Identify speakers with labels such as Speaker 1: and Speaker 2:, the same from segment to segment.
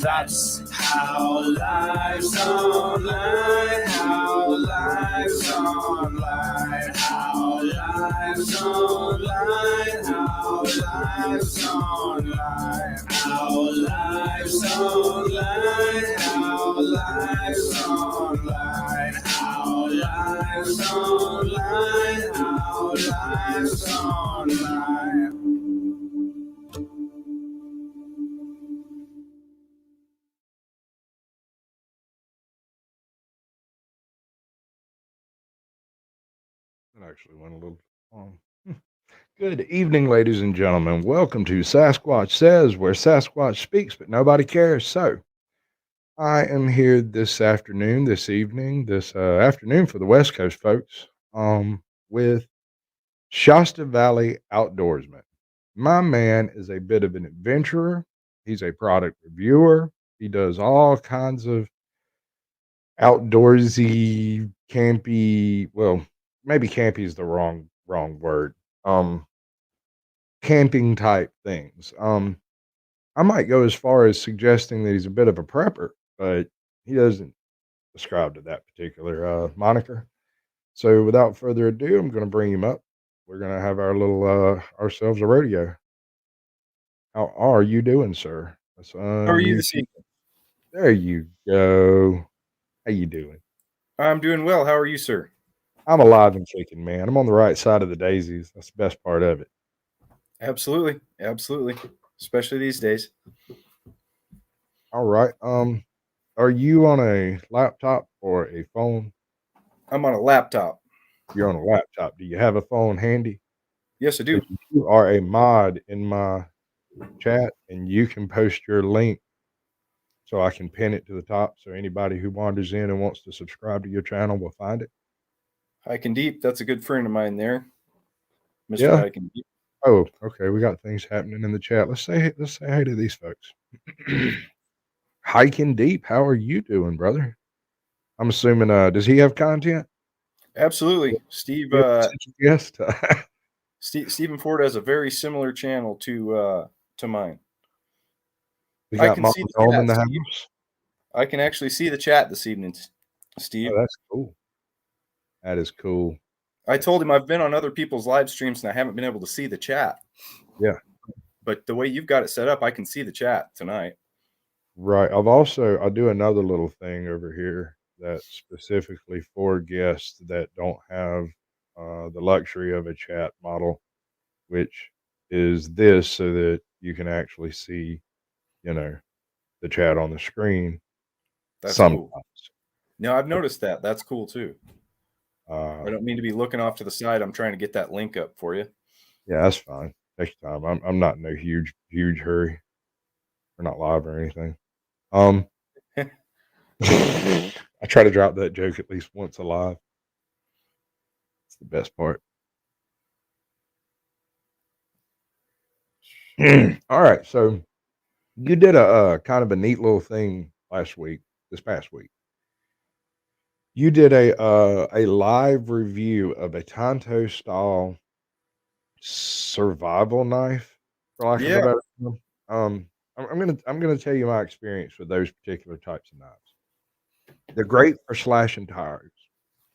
Speaker 1: That's how life's online, how life's online, how life's online, how life's online, how life's online, how life's online, how life's online, how life's online.
Speaker 2: It actually went a little long. Good evening, ladies and gentlemen. Welcome to Sasquatch Says, where Sasquatch speaks, but nobody cares. So, I am here this afternoon, this evening, this afternoon for the West Coast folks, with Shasta Valley Outdoorsman. My man is a bit of an adventurer. He's a product reviewer. He does all kinds of outdoorsy, campy. Well, maybe campy is the wrong word. Um, Camping type things. I might go as far as suggesting that he's a bit of a prepper, but he doesn't ascribe to that particular moniker. So, without further ado, I'm going to bring him up. We're going to have our little ourselves a rodeo. How are you doing, sir? Let's
Speaker 3: How are you
Speaker 2: unmute
Speaker 3: this
Speaker 2: you.
Speaker 3: evening?
Speaker 2: There you go. How you doing?
Speaker 3: I'm doing well. How are you, sir?
Speaker 2: I'm alive and kicking, man. I'm on the right side of the daisies. That's the best part of it.
Speaker 3: Absolutely. Absolutely. Especially these days.
Speaker 2: All right. Are you on a laptop or a phone?
Speaker 3: I'm on a laptop.
Speaker 2: You're on a laptop. Do you have a phone handy?
Speaker 3: Yes, I
Speaker 2: 'Cause
Speaker 3: do.
Speaker 2: you are a mod in my chat, and you can post your link so I can pin it to the top so anybody who wanders in and wants to subscribe to your channel will find it.
Speaker 3: Hike and Deep. That's a good friend of mine there, Mr.
Speaker 2: Yeah.
Speaker 3: Hike and Deep.
Speaker 2: Oh, okay. We got things happening in the chat. Let's say hey to these folks. Hiking Deep, how are you doing, brother? I'm assuming does he have content?
Speaker 3: Absolutely. Steve
Speaker 2: You have a potential guest?
Speaker 3: Stephen Ford has a very similar channel to mine.
Speaker 2: We
Speaker 3: I
Speaker 2: got
Speaker 3: can
Speaker 2: Mom
Speaker 3: see the
Speaker 2: Dome in
Speaker 3: chat,
Speaker 2: the
Speaker 3: Steve.
Speaker 2: house.
Speaker 3: I can actually see the chat this evening,
Speaker 2: Oh,
Speaker 3: Steve.
Speaker 2: that's cool. That is cool.
Speaker 3: I told him I've been on other people's live streams and I haven't been able to see the chat.
Speaker 2: Yeah.
Speaker 3: But the way you've got it set up, I can see the chat tonight.
Speaker 2: Right. I do another little thing over here that's specifically for guests that don't have the luxury of a chat model, which is this so that you can actually see, you know, the chat on the screen
Speaker 3: That's
Speaker 2: sometimes.
Speaker 3: cool. No, I've noticed that. That's cool too.
Speaker 2: Uh,
Speaker 3: I don't mean to be looking off to the side. I'm trying to get that link up for you.
Speaker 2: yeah, that's fine. Take your time. I'm not in no huge hurry. We're not live or anything. Um, I try to drop that joke at least once alive. It's the best part. All right, so you did a kind of a neat little thing this past week. You did a live review of a Tonto style survival knife, for lack of a
Speaker 3: Yeah.
Speaker 2: better term. I'm gonna tell you my experience with those particular types of knives. They're great for slashing tires.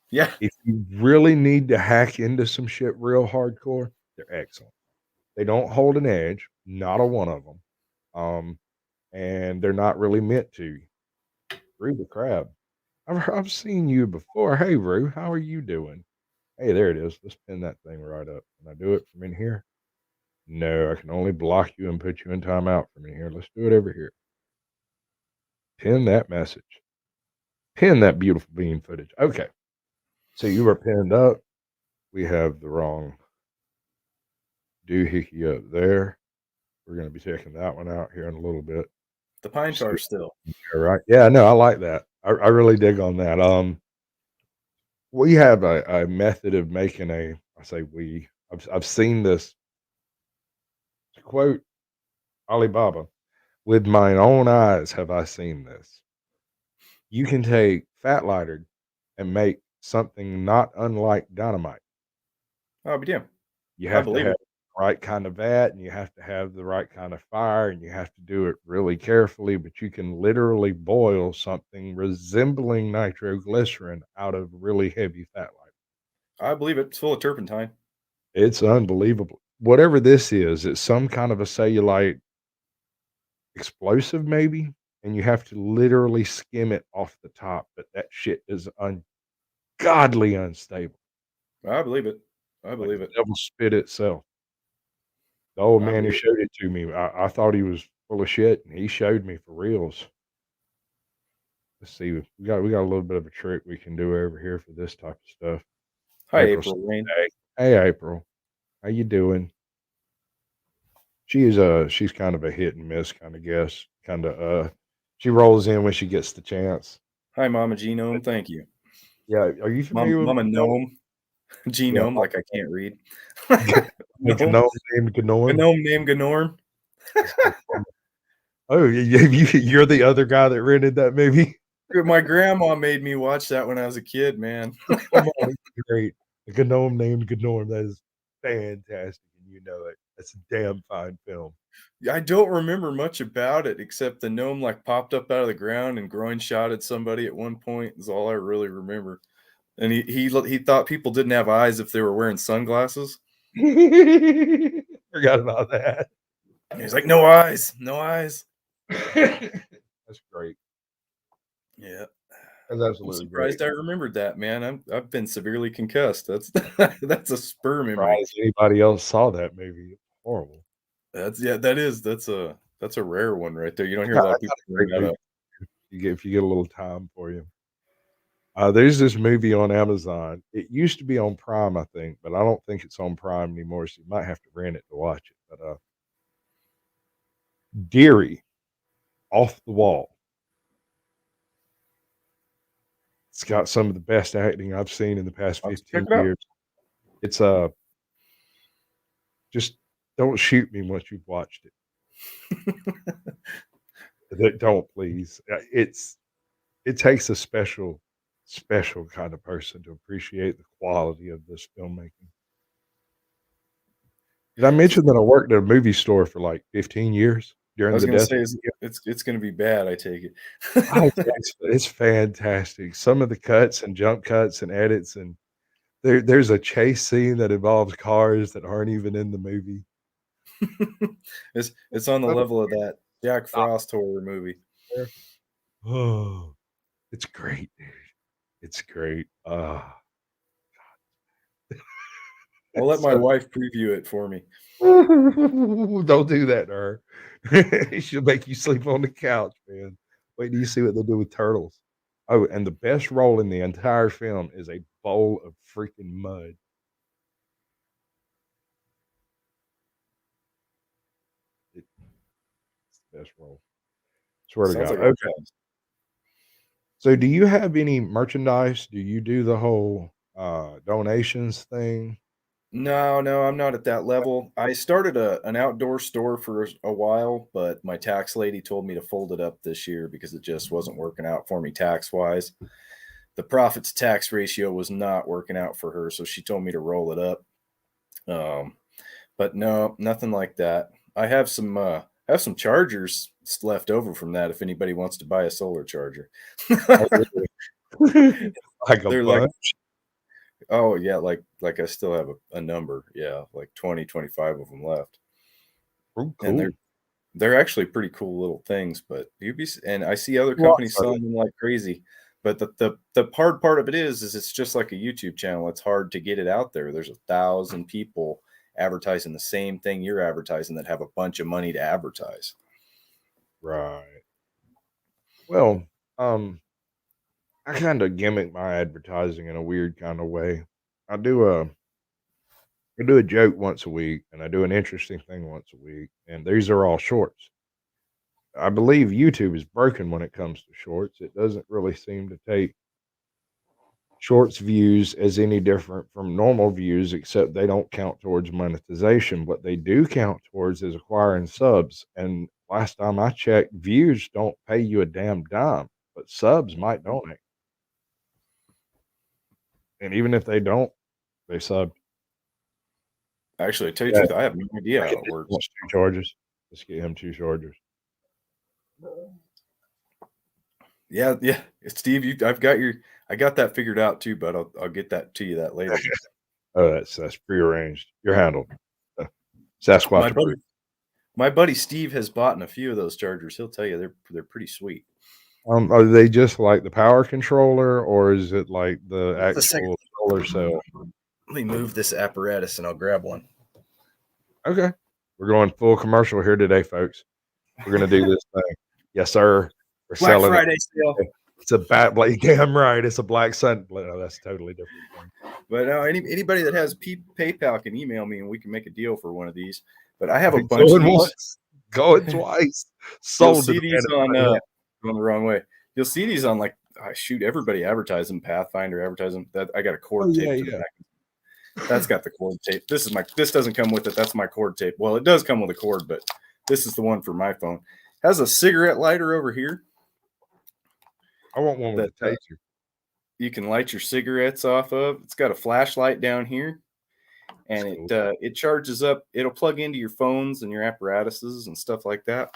Speaker 3: Yeah.
Speaker 2: If you really need to hack into some shit real hardcore, they're excellent. They don't hold an edge, not a one of them, and they're not really meant to. Rue the crab. I've seen you before. Hey, Rue, how are you doing? Hey, there it is. Let's pin that thing right up. Can I do it from in here? No, I can only block you and put you in timeout from in here. Let's do it over here. Pin that message. Pin that beautiful beam footage. Okay. So you were pinned up. We have the wrong doohickey up there. We're going to be checking that one out here in a little bit.
Speaker 3: The pine
Speaker 2: See
Speaker 3: tar
Speaker 2: if
Speaker 3: still.
Speaker 2: they're right. Yeah, no, I like that. I really dig on that. We have a method of making I say we. I've seen this, to quote Alibaba, with mine own eyes have I seen this. You can take fat lighter and make something not unlike dynamite.
Speaker 3: I'll be damned.
Speaker 2: You
Speaker 3: I
Speaker 2: have to
Speaker 3: believe
Speaker 2: have
Speaker 3: it.
Speaker 2: right kind of vat, and you have to have the right kind of fire, and you have to do it really carefully, but you can literally boil something resembling nitroglycerin out of really heavy fat like
Speaker 3: I believe it. It's full of turpentine.
Speaker 2: it's unbelievable. Whatever this is, it's some kind of a cellulite explosive maybe, and you have to literally skim it off the top, but that shit is ungodly unstable,
Speaker 3: I believe it. I
Speaker 2: like
Speaker 3: believe
Speaker 2: the
Speaker 3: it.
Speaker 2: devil spit itself. The old
Speaker 3: I
Speaker 2: man who
Speaker 3: believe
Speaker 2: showed it to me, I thought he was full of shit, and he showed me for reals. Let's see, we got a little bit of a trick we can do over here for this type of stuff.
Speaker 3: Hi,
Speaker 2: April's
Speaker 3: April Rain.
Speaker 2: hey, hey, April, how you doing? She's kind of a hit and miss kind of guess, kinda, she rolls in when she gets the chance.
Speaker 3: Hi, Mama Genome. Thank you.
Speaker 2: Yeah, are you familiar with
Speaker 3: Mama Gnome.
Speaker 2: yeah,
Speaker 3: Genome, like I can't read.
Speaker 2: the
Speaker 3: Gnome.
Speaker 2: gnome named Gnorm?
Speaker 3: Gnome named Gnorm.
Speaker 2: That's good. Oh, you're the other guy that rented that movie?
Speaker 3: My grandma made me watch that when I was a kid, man.
Speaker 2: Come on, it's great. A gnome named Gnorm, that is fantastic, and you know it. That's a damn fine film.
Speaker 3: I don't remember much about it except the gnome like popped up out of the ground and groin shotted somebody at one point is all I really remember. And he thought people didn't have eyes if they were wearing sunglasses.
Speaker 2: Forgot about that.
Speaker 3: He's like, no eyes, no eyes.
Speaker 2: That's great.
Speaker 3: Yeah.
Speaker 2: That's
Speaker 3: I'm
Speaker 2: absolutely great.
Speaker 3: surprised I remembered that, man. I've been severely concussed. That's that's a spur memory.
Speaker 2: Surprised anybody else saw that movie. It's horrible.
Speaker 3: That's a rare one right there. You don't hear a
Speaker 2: I
Speaker 3: lot of
Speaker 2: got
Speaker 3: people
Speaker 2: a
Speaker 3: bring
Speaker 2: great
Speaker 3: that
Speaker 2: movie
Speaker 3: up.
Speaker 2: if you get a little time for you. There's this movie on Amazon. It used to be on Prime, I think, but I don't think it's on Prime anymore, so you might have to rent it to watch it. But Deary, Off the Wall. It's got some of the best acting I've seen in the past
Speaker 3: I'll have to check
Speaker 2: 15
Speaker 3: it out.
Speaker 2: years. It's just don't shoot me once you've watched it. Don't please. It takes a special kind of person to appreciate the quality of this filmmaking. Did I mention that I worked at a movie store for like 15 years
Speaker 3: I
Speaker 2: during
Speaker 3: was
Speaker 2: the
Speaker 3: gonna
Speaker 2: death?
Speaker 3: say it's gonna be bad, I take
Speaker 2: Oh,
Speaker 3: it.
Speaker 2: it's fantastic. Some of the cuts and jump cuts and edits, and there's a chase scene that involves cars that aren't even in the movie.
Speaker 3: It's on the
Speaker 2: But
Speaker 3: level of that Jack
Speaker 2: stop
Speaker 3: Frost horror movie.
Speaker 2: there. Oh, it's great, dude. It's great.
Speaker 3: I'll let
Speaker 2: It's
Speaker 3: my
Speaker 2: so
Speaker 3: wife preview it for me.
Speaker 2: don't do that to her. She'll make you sleep on the couch, man. Wait till you see what they'll do with turtles. Oh, and the best role in the entire film is a bowl of freaking mud. It's the best role. Swear to
Speaker 3: Sounds
Speaker 2: God.
Speaker 3: like a
Speaker 2: Okay.
Speaker 3: blast.
Speaker 2: So do you have any merchandise? Do you do the whole donations thing?
Speaker 3: No, no, I'm not at that level. I started an outdoor store for a while, but my tax lady told me to fold it up this year because it just wasn't working out for me tax wise. The profit to tax ratio was not working out for her, so she told me to roll it up. Um, but no, nothing like that. I have some chargers left over from that if anybody wants to buy a solar charger.
Speaker 2: Oh, really? Like a
Speaker 3: They're like,
Speaker 2: bunch?
Speaker 3: oh yeah, like I still have a number. Yeah, like 20, 25 of them left.
Speaker 2: Oh,
Speaker 3: And
Speaker 2: cool.
Speaker 3: they're actually pretty cool little things, but you'd be and I see other
Speaker 2: Lots
Speaker 3: companies
Speaker 2: of it.
Speaker 3: selling them like crazy. But the hard part of it is it's just like a YouTube channel. It's hard to get it out there. There's 1,000 people advertising the same thing you're advertising that have a bunch of money to advertise.
Speaker 2: Right. Well, I kind of gimmick my advertising in a weird kind of way. I do a I do a joke once a week, and I do an interesting thing once a week, and these are all shorts. I believe YouTube is broken when it comes to shorts. It doesn't really seem to take shorts views as any different from normal views, except they don't count towards monetization. What they do count towards is acquiring subs. And last time I checked, views don't pay you a damn dime, but subs might donate. And even if they don't, they sub.
Speaker 3: Actually, I tell you the truth, I have no idea
Speaker 2: I
Speaker 3: how
Speaker 2: could
Speaker 3: it
Speaker 2: just
Speaker 3: works.
Speaker 2: want 2 chargers. Let's get him 2 chargers.
Speaker 3: Yeah, Steve, I got that figured out too, but I'll get that to you that later.
Speaker 2: Oh, that's prearranged. You're handled. Sasquatch approved.
Speaker 3: My buddy Steve has bought a few of those chargers. He'll tell you they're pretty sweet.
Speaker 2: Are they just like the power controller, or is it like the
Speaker 3: Just a second.
Speaker 2: actual solar cell?
Speaker 3: Let me move this apparatus and I'll grab one.
Speaker 2: Okay. We're going full commercial here today, folks. We're gonna do this thing. Yes, sir. We're
Speaker 3: Black
Speaker 2: selling
Speaker 3: Friday
Speaker 2: it.
Speaker 3: sale.
Speaker 2: It's a black. Damn right. It's a black sun. No, that's a totally different thing.
Speaker 3: But anybody that has PayPal can email me and we can make a deal for one of these. But I have a bunch
Speaker 2: Going
Speaker 3: of these.
Speaker 2: once, going twice.
Speaker 3: You'll
Speaker 2: Sold to
Speaker 3: see
Speaker 2: the
Speaker 3: these
Speaker 2: man
Speaker 3: on
Speaker 2: in front of
Speaker 3: going the wrong way. You'll see these on like everybody advertising Pathfinder advertising that I got a cord tape to the back. That's got the cord tape. This doesn't come with it. That's my cord tape. Well, it does come with a cord, but this is the one for my phone. Has a cigarette lighter over here.
Speaker 2: I want one with a taser.
Speaker 3: You can light your cigarettes off of. It's got a flashlight down here, and it charges up. It'll plug into your phones and your apparatuses and stuff like that.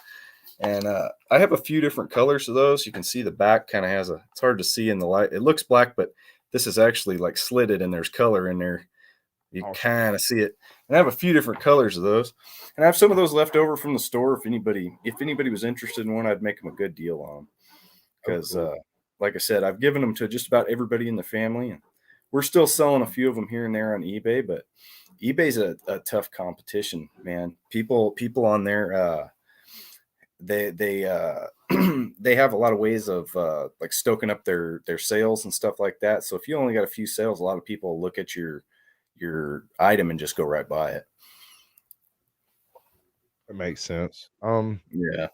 Speaker 3: And I have a few different colors of those. You can see the back kind of has it's hard to see in the light. It looks black, but this is actually like slitted and there's color in there. You kind of see it. And I have a few different colors of those. And I have some of those left over from the store. If anybody was interested in one, I'd make them a good deal on them. Because, like I said, I've given them to just about everybody in the family. And we're still selling a few of them here and there on eBay. But eBay's a tough competition, man. People on there, they they have a lot of ways of like stoking up their sales and stuff like that. So if you only got a few sales, a lot of people look at your item and just go right by it.
Speaker 2: That makes sense.
Speaker 3: Yeah,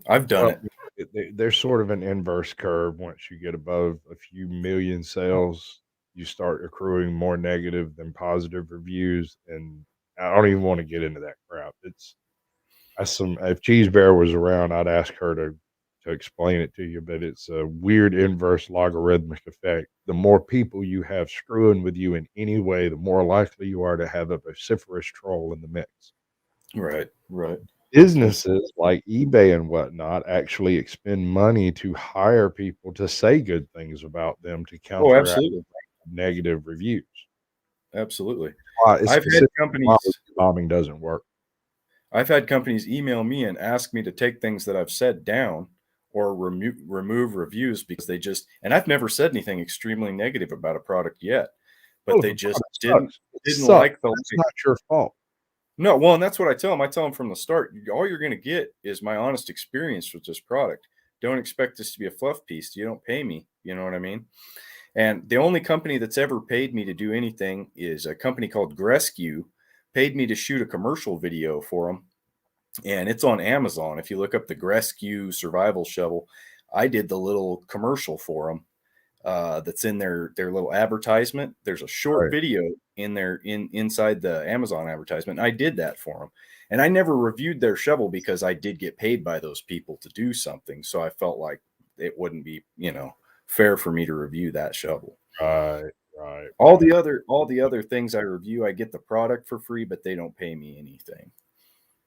Speaker 3: I've done
Speaker 2: it. There's sort of an inverse curve. Once you get above a few million sales, you start accruing more negative than positive reviews, and I don't even want to get into that crap. If Cheese Bear was around, I'd ask her to explain it to you, but it's a weird inverse logarithmic effect. The more people you have screwing with you in any way, the more likely you are to have a vociferous troll in the mix.
Speaker 3: Right.
Speaker 2: Businesses like eBay and whatnot actually expend money to hire people to say good things about them to counteract negative reviews.
Speaker 3: Absolutely.
Speaker 2: I've had companies bombing doesn't work.
Speaker 3: I've had companies email me and ask me to take things that I've said down or remove reviews because and I've never said anything extremely negative about a product yet, but they just didn't like the.
Speaker 2: It's not your fault.
Speaker 3: No, well, and that's what I tell them. I tell them from the start, all you're going to get is my honest experience with this product. Don't expect this to be a fluff piece. You don't pay me. You know what I mean? And the only company that's ever paid me to do anything is a company called Grescue. Paid me to shoot a commercial video for them, and it's on Amazon. If you look up the Grescue survival shovel, I did the little commercial for them that's in their little advertisement. There's a short video in there inside the Amazon advertisement. I did that for them, and I never reviewed their shovel because I did get paid by those people to do something, so I felt like it wouldn't be fair for me to review that shovel.
Speaker 2: Right.
Speaker 3: All the other things I review, I get the product for free, but they don't pay me anything.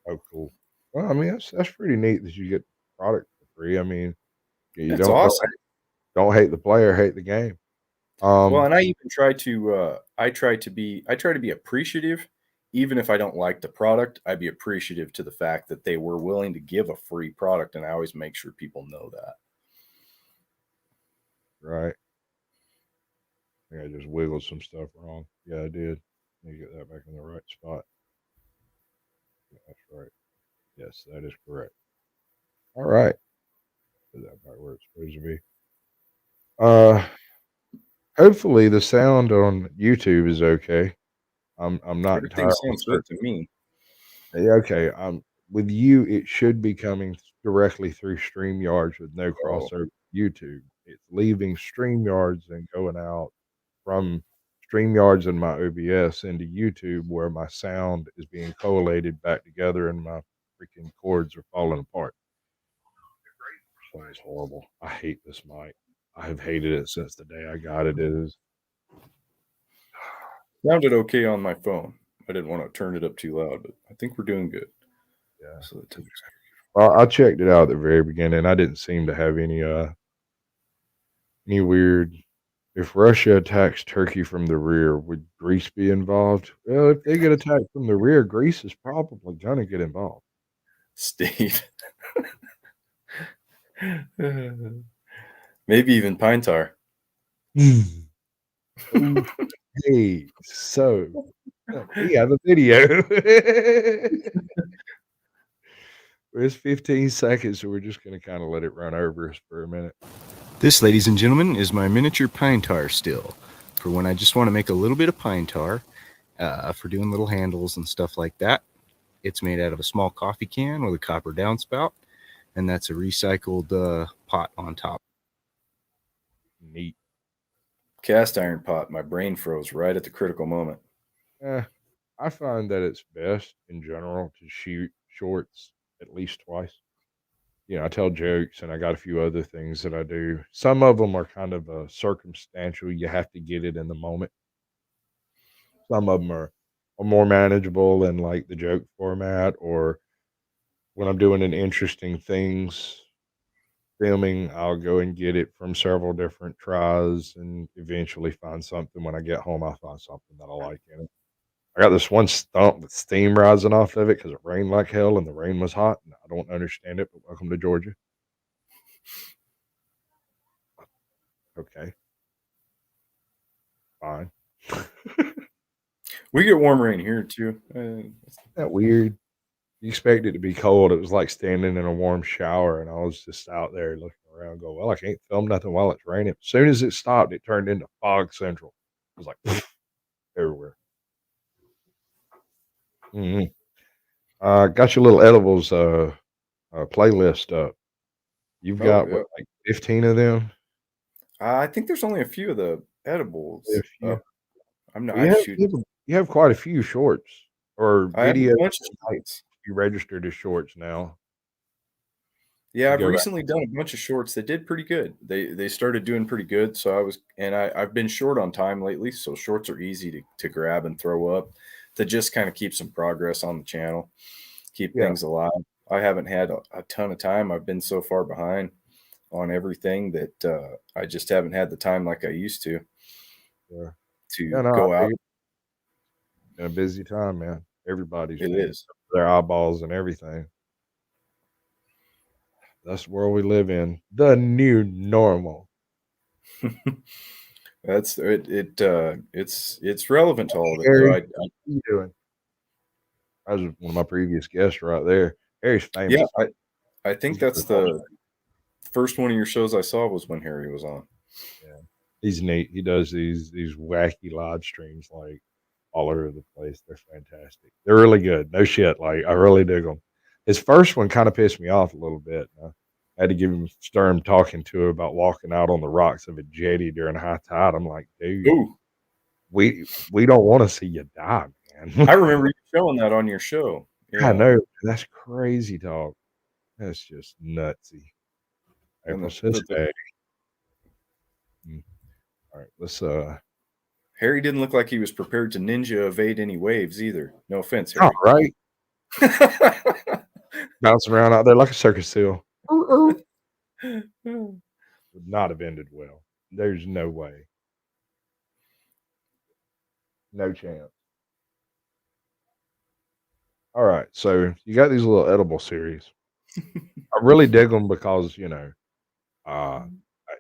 Speaker 2: Oh, cool. Well, I mean, that's pretty neat that you get the product for free. I mean, you
Speaker 3: awesome.
Speaker 2: Don't hate the player, hate the game.
Speaker 3: Well, and I even try to be appreciative, even if I don't like the product. I'd be appreciative to the fact that they were willing to give a free product, and I always make sure people know that.
Speaker 2: Right. I think I just wiggled some stuff wrong. Yeah, I did. Let me get that back in the right spot. Yeah, that's right. Yes, that is correct. All right. Put that back where it's supposed to be. Hopefully the sound on YouTube is okay. I'm not
Speaker 3: Everything
Speaker 2: entirely
Speaker 3: sounds good to me.
Speaker 2: Yeah, okay. With you, it should be coming directly through StreamYards with no crossover YouTube. It's leaving StreamYards and going out from StreamYards and my OBS into YouTube, where my sound is being collated back together and my freaking cords are falling apart. It's horrible. I hate this mic. I have hated it since the day I got it. It is
Speaker 3: sounded okay on my phone. I didn't want to turn it up too loud, but I think we're doing good.
Speaker 2: Yeah.
Speaker 3: So the temperature's
Speaker 2: Well, I checked it out at the very beginning. I didn't seem to have any weird. If Russia attacks Turkey from the rear, would Greece be involved? Well, if they get attacked from the rear, Greece is probably gonna get involved.
Speaker 3: Steve. Maybe even pine tar.
Speaker 2: Okay, so we have a video. It's 15 seconds, so we're just gonna kind of let it run over us for a minute.
Speaker 3: This, ladies and gentlemen, is my miniature pine tar still for when I just want to make a little bit of pine tar for doing little handles and stuff like that. It's made out of a small coffee can with a copper downspout, and that's a recycled pot on top.
Speaker 2: Neat.
Speaker 3: Cast iron pot. My brain froze right at the critical moment.
Speaker 2: I find that it's best in general to shoot shorts at least twice. I tell jokes and I got a few other things that I do. Some of them are kind of circumstantial. You have to get it in the moment. Some of them are more manageable in like the joke format, or when I'm doing an interesting things filming, I'll go and get it from several different tries and eventually find something. When I get home, I'll find something that I like in it. I got this one stump with steam rising off of it because it rained like hell and the rain was hot. And I don't understand it, but welcome to Georgia. Okay. Fine.
Speaker 3: We get warm rain here too.
Speaker 2: Isn't that weird? You expect it to be cold. It was like standing in a warm shower, and I was just out there looking around, going, well, I can't film nothing while it's raining. As soon as it stopped, it turned into fog central. It was like everywhere. Mm-hmm. Got your little edibles playlist up. You've got what, like 15 of them?
Speaker 3: I think there's only a few of the edibles.
Speaker 2: A few.
Speaker 3: I'm not.
Speaker 2: You have quite a few shorts or
Speaker 3: I have
Speaker 2: videos.
Speaker 3: a bunch of shorts.
Speaker 2: You registered as shorts now.
Speaker 3: Yeah, I've recently done a bunch of shorts that did pretty good. They started doing pretty good. So I've been short on time lately. So shorts are easy to grab and throw up to just kind of keep some progress on the channel, keep things alive. I haven't had a ton of time. I've been so far behind on everything that I just haven't had the time like I used to go out.
Speaker 2: In a busy time, man. Everybody's
Speaker 3: is
Speaker 2: their eyeballs and everything. That's the world we live in. The new normal.
Speaker 3: That's it. It's relevant to all of it.
Speaker 2: Harry, what are you doing? That was one of my previous guests right there. Harry's famous.
Speaker 3: Yeah, I think that's the first one of your shows I saw was when Harry was on.
Speaker 2: Yeah, he's neat. He does these wacky live streams like all over the place. They're fantastic. They're really good. No shit. Like I really dig them. His first one kind of pissed me off a little bit. I had to give him stern talking to about walking out on the rocks of a jetty during high tide. I'm like, dude, we don't want to see you die, man.
Speaker 3: I remember you showing that on your show.
Speaker 2: Yeah. I know. That's crazy talk. That's just nutsy. April says, hey. All right, let's
Speaker 3: Harry didn't look like he was prepared to ninja evade any waves either. No offense, Harry.
Speaker 2: All right. Bouncing around out there like a circus seal. Would not have ended well. There's no way. No chance. All right, so you got these little edible series. I really dig them because, I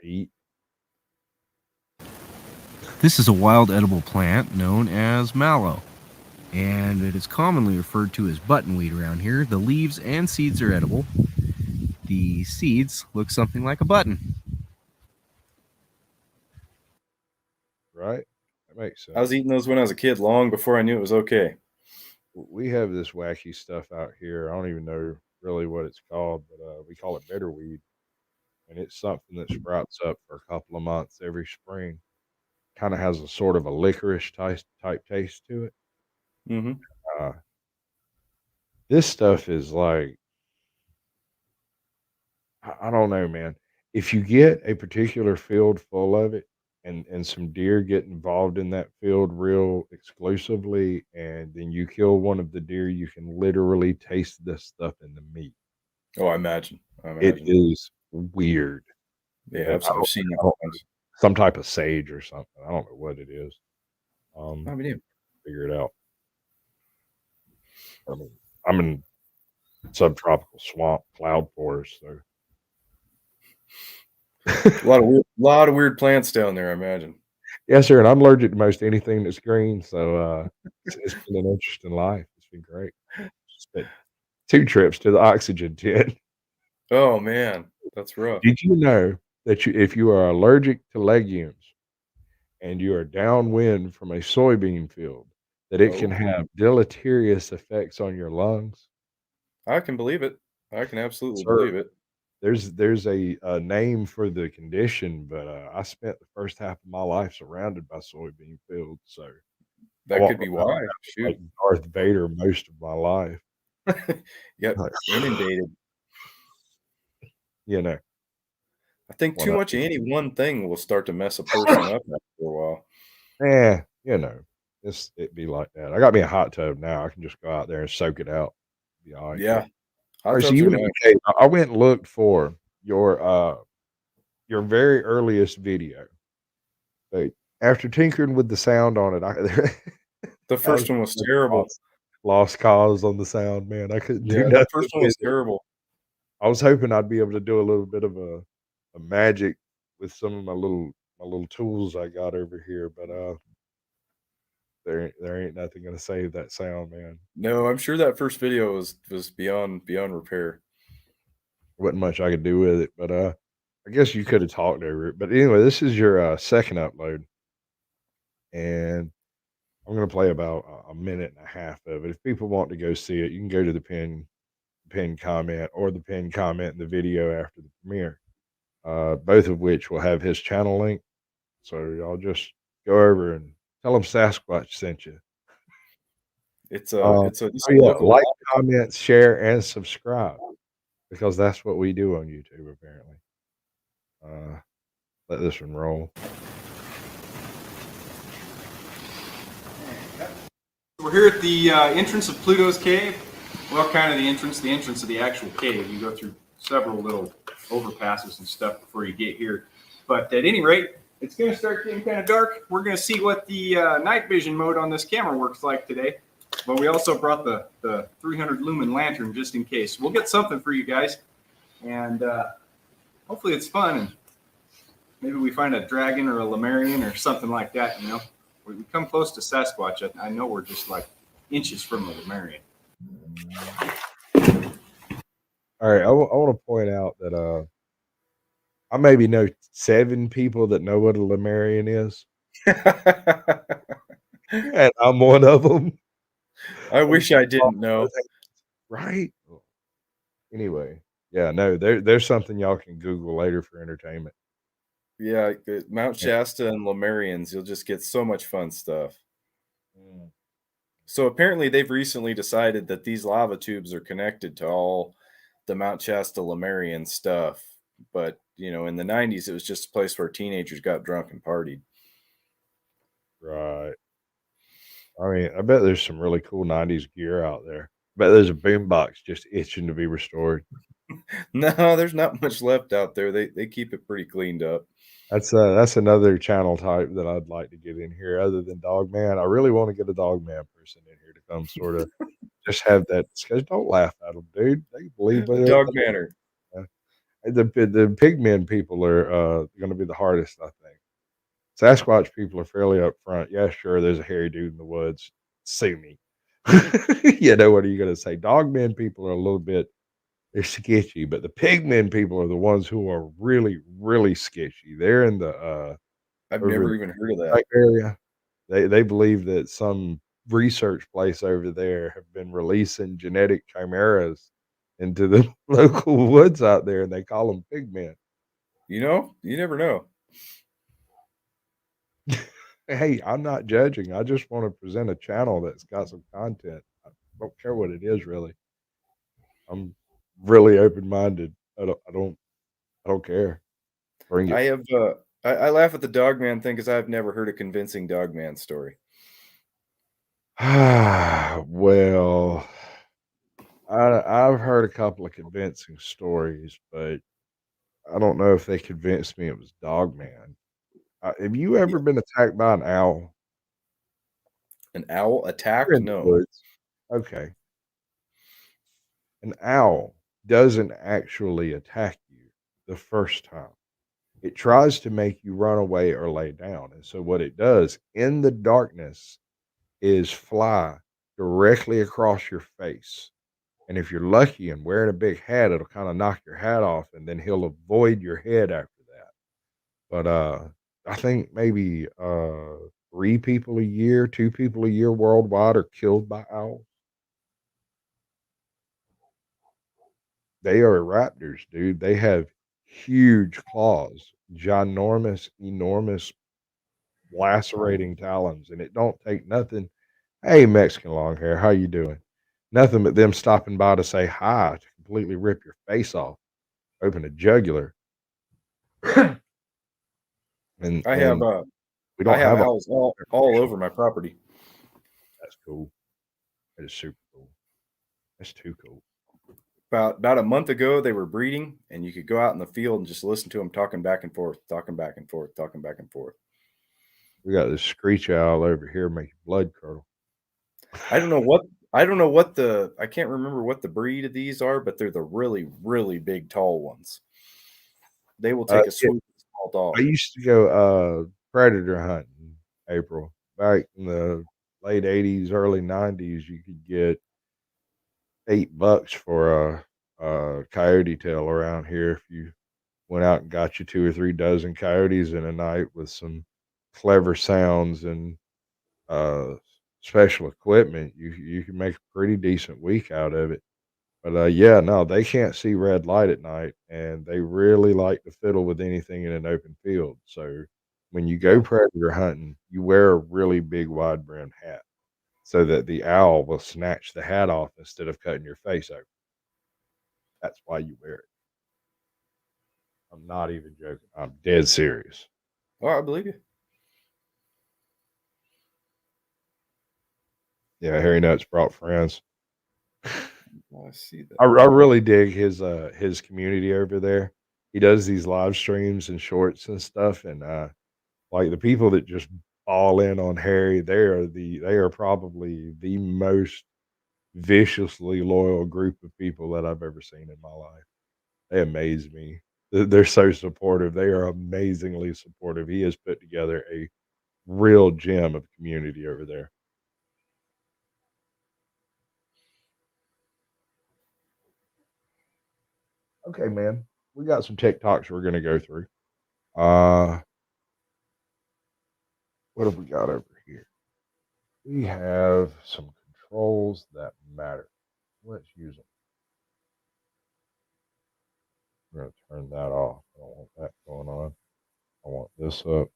Speaker 2: eat.
Speaker 4: This is a wild edible plant known as mallow, and it is commonly referred to as buttonweed around here. The leaves and seeds are edible. The seeds look something like a button.
Speaker 2: Right? That makes sense.
Speaker 3: I was eating those when I was a kid, long before I knew it was okay.
Speaker 2: We have this wacky stuff out here. I don't even know really what it's called, but we call it bitterweed. And it's something that sprouts up for a couple of months every spring. Kind of has a sort of a licorice type taste to it.
Speaker 3: Mm-hmm.
Speaker 2: This stuff is like, I don't know, man. If you get a particular field full of it, and some deer get involved in that field real exclusively, and then you kill one of the deer, you can literally taste this stuff in the meat.
Speaker 3: Oh, I imagine.
Speaker 2: It is weird.
Speaker 3: Yeah, I've seen
Speaker 2: I don't
Speaker 3: that.
Speaker 2: some type of sage or something. I don't know what it is.
Speaker 3: I mean,
Speaker 2: Figure it out. I mean, I'm in subtropical swamp cloud forest, so
Speaker 3: a lot of weird plants down there, I imagine.
Speaker 2: yes, sir. And I'm allergic to most anything that's green, so it's been an interesting life. It's been great. Spent 2 trips to the oxygen tent.
Speaker 3: Oh man, that's rough.
Speaker 2: Did you know that if you are allergic to legumes and you are downwind from a soybean field, that it can
Speaker 3: Oh,
Speaker 2: have deleterious effects on your lungs?
Speaker 3: I can believe it. I can absolutely
Speaker 2: Sir,
Speaker 3: believe it.
Speaker 2: there's a name for the condition, but I spent the first half of my life surrounded by soybean fields, so I
Speaker 3: That could
Speaker 2: walked
Speaker 3: be
Speaker 2: around
Speaker 3: why. Shoot,
Speaker 2: like Darth Vader most of my life.
Speaker 3: you got
Speaker 2: Like,
Speaker 3: inundated.
Speaker 2: you know,
Speaker 3: I think
Speaker 2: when
Speaker 3: too much of any one thing will start to mess a person up after a while.
Speaker 2: you know, it be like that. I got me a hot tub now. I can just go out there and soak it out. Be all right.
Speaker 3: Yeah, hot
Speaker 2: Alright, so
Speaker 3: tubs
Speaker 2: you
Speaker 3: are
Speaker 2: went
Speaker 3: nice.
Speaker 2: okay, I went and looked for your very earliest video. But after tinkering with the sound on it, I
Speaker 3: The
Speaker 2: I was
Speaker 3: first one was terrible.
Speaker 2: lost cause on the sound, man. I couldn't do
Speaker 3: Yeah, the
Speaker 2: nothing
Speaker 3: first one
Speaker 2: with
Speaker 3: was
Speaker 2: it.
Speaker 3: terrible.
Speaker 2: I was hoping I'd be able to do a little bit of a magic with some of my little tools I got over here, but there ain't nothing gonna save that sound, man.
Speaker 3: No, I'm sure that first video was beyond repair.
Speaker 2: Wasn't much I could do with it, but I guess you could have talked over it. But anyway, this is your second upload, and I'm gonna play about a minute and a half of it. If people want to go see it, you can go to the pin comment or the pin comment in the video after the premiere, both of which will have his channel link. So y'all just go over and tell him Sasquatch sent you.
Speaker 3: It's
Speaker 2: Oh
Speaker 3: this
Speaker 2: yeah,
Speaker 3: local
Speaker 2: like, comment, share, and subscribe because that's what we do on YouTube apparently. Let this one roll.
Speaker 5: We're here at the entrance of Pluto's Cave. Well, kind of the entrance of the actual cave. You go through several little overpasses and stuff before you get here. But at any rate, it's going to start getting kind of dark. We're going to see what the night vision mode on this camera works like today. But we also brought the 300 lumen lantern just in case. We'll get something for you guys. And hopefully it's fun. And maybe we find a dragon or a lemurian or something like that, you know. We come close to Sasquatch. I know we're just like inches from the lemurian.
Speaker 2: All right, I want to point out that I maybe know 7 people that know what a Lemurian is, and I'm one of them.
Speaker 3: I wish I didn't know.
Speaker 2: Right? Anyway, yeah, no, there's something y'all can Google later for entertainment.
Speaker 3: Yeah, Mount Shasta and Lemurians, you'll just get so much fun stuff. So apparently they've recently decided that these lava tubes are connected to all the Mount Shasta Lemurian stuff. But, you know, in the 90s, it was just a place where teenagers got drunk and partied.
Speaker 2: Right. I mean, I bet there's some really cool 90s gear out there. I bet there's a boombox just itching to be restored.
Speaker 3: No, there's not much left out there. They keep it pretty cleaned up.
Speaker 2: That's another channel type that I'd like to get in here other than Dogman. I really want to get a Dogman person in here to come sort of just have that discussion. Don't laugh at them, dude. They believe
Speaker 3: The
Speaker 2: it.
Speaker 3: Dog Manor.
Speaker 2: The pigmen people are going to be the hardest, I think. Sasquatch people are fairly upfront. Yeah, sure, there's a hairy dude in the woods. Sue me. You know, what are you going to say? Dogmen people are a little bit, they're sketchy, but the pigmen people are the ones who are really, really sketchy. They're in the
Speaker 3: I've
Speaker 2: over in
Speaker 3: never even heard of
Speaker 2: the
Speaker 3: that.
Speaker 2: area. They believe that some research place over there have been releasing genetic chimeras into the local woods out there, and they call them pigmen.
Speaker 3: You know, you never know.
Speaker 2: Hey, I'm not judging. I just want to present a channel that's got some content. I don't care what it is, really. I'm really open minded. I don't care. Bring it.
Speaker 3: I laugh at the Dogman thing because I've never heard a convincing Dogman story.
Speaker 2: Well, I've heard a couple of convincing stories, but I don't know if they convinced me it was Dogman. Have you ever been attacked by an owl?
Speaker 3: An owl
Speaker 2: You're
Speaker 3: attacked?
Speaker 2: in the
Speaker 3: No.
Speaker 2: woods. Okay. An owl doesn't actually attack you the first time. It tries to make you run away or lay down. And so what it does in the darkness is fly directly across your face. And if you're lucky and wearing a big hat, it'll kind of knock your hat off and then he'll avoid your head after that. But I think maybe 3 people a year, 2 people a year worldwide are killed by owls. They are raptors, dude. They have huge claws, ginormous, enormous, lacerating talons, and it don't take nothing. Hey, Mexican long hair, how you doing? Nothing but them stopping by to say hi to completely rip your face off, open a jugular, and
Speaker 3: I have
Speaker 2: we
Speaker 3: I
Speaker 2: don't
Speaker 3: have
Speaker 2: have a
Speaker 3: owls all over my property.
Speaker 2: That's cool. That is super cool. That's too cool.
Speaker 3: About a month ago, they were breeding, and you could go out in the field and just listen to them talking back and forth, talking back and forth, talking back and forth.
Speaker 2: We got this screech owl over here making blood curdle.
Speaker 3: I don't know what I can't remember what the breed of these are, but they're the really, really big, tall ones. They will take a swoop at a small dog.
Speaker 2: I used to go predator hunting, April. Back in the late 80s, early 90s, you could get $8 for a coyote tail around here if you went out and got you 2 or 3 dozen coyotes in a night with some clever sounds and uh, special equipment. You can make a pretty decent week out of it. But yeah, no, they can't see red light at night, and they really like to fiddle with anything in an open field. So when you go predator hunting, you wear a really big wide brimmed hat so that the owl will snatch the hat off instead of cutting your face open. That's why you wear it. I'm not even joking. I'm dead serious.
Speaker 3: Oh, I believe you.
Speaker 2: Yeah, Harry Nuts brought friends.
Speaker 3: I see that.
Speaker 2: I really dig his community over there. He does these live streams and shorts and stuff, and like the people that just fall in on Harry, they are probably the most viciously loyal group of people that I've ever seen in my life. They amaze me. They're so supportive. They are amazingly supportive. He has put together a real gem of community over there. Okay, man. We got some TikToks we're gonna go through. What have we got over here? We have some controls that matter. Let's use them. I'm going to turn that off. I don't want that going on. I want this up.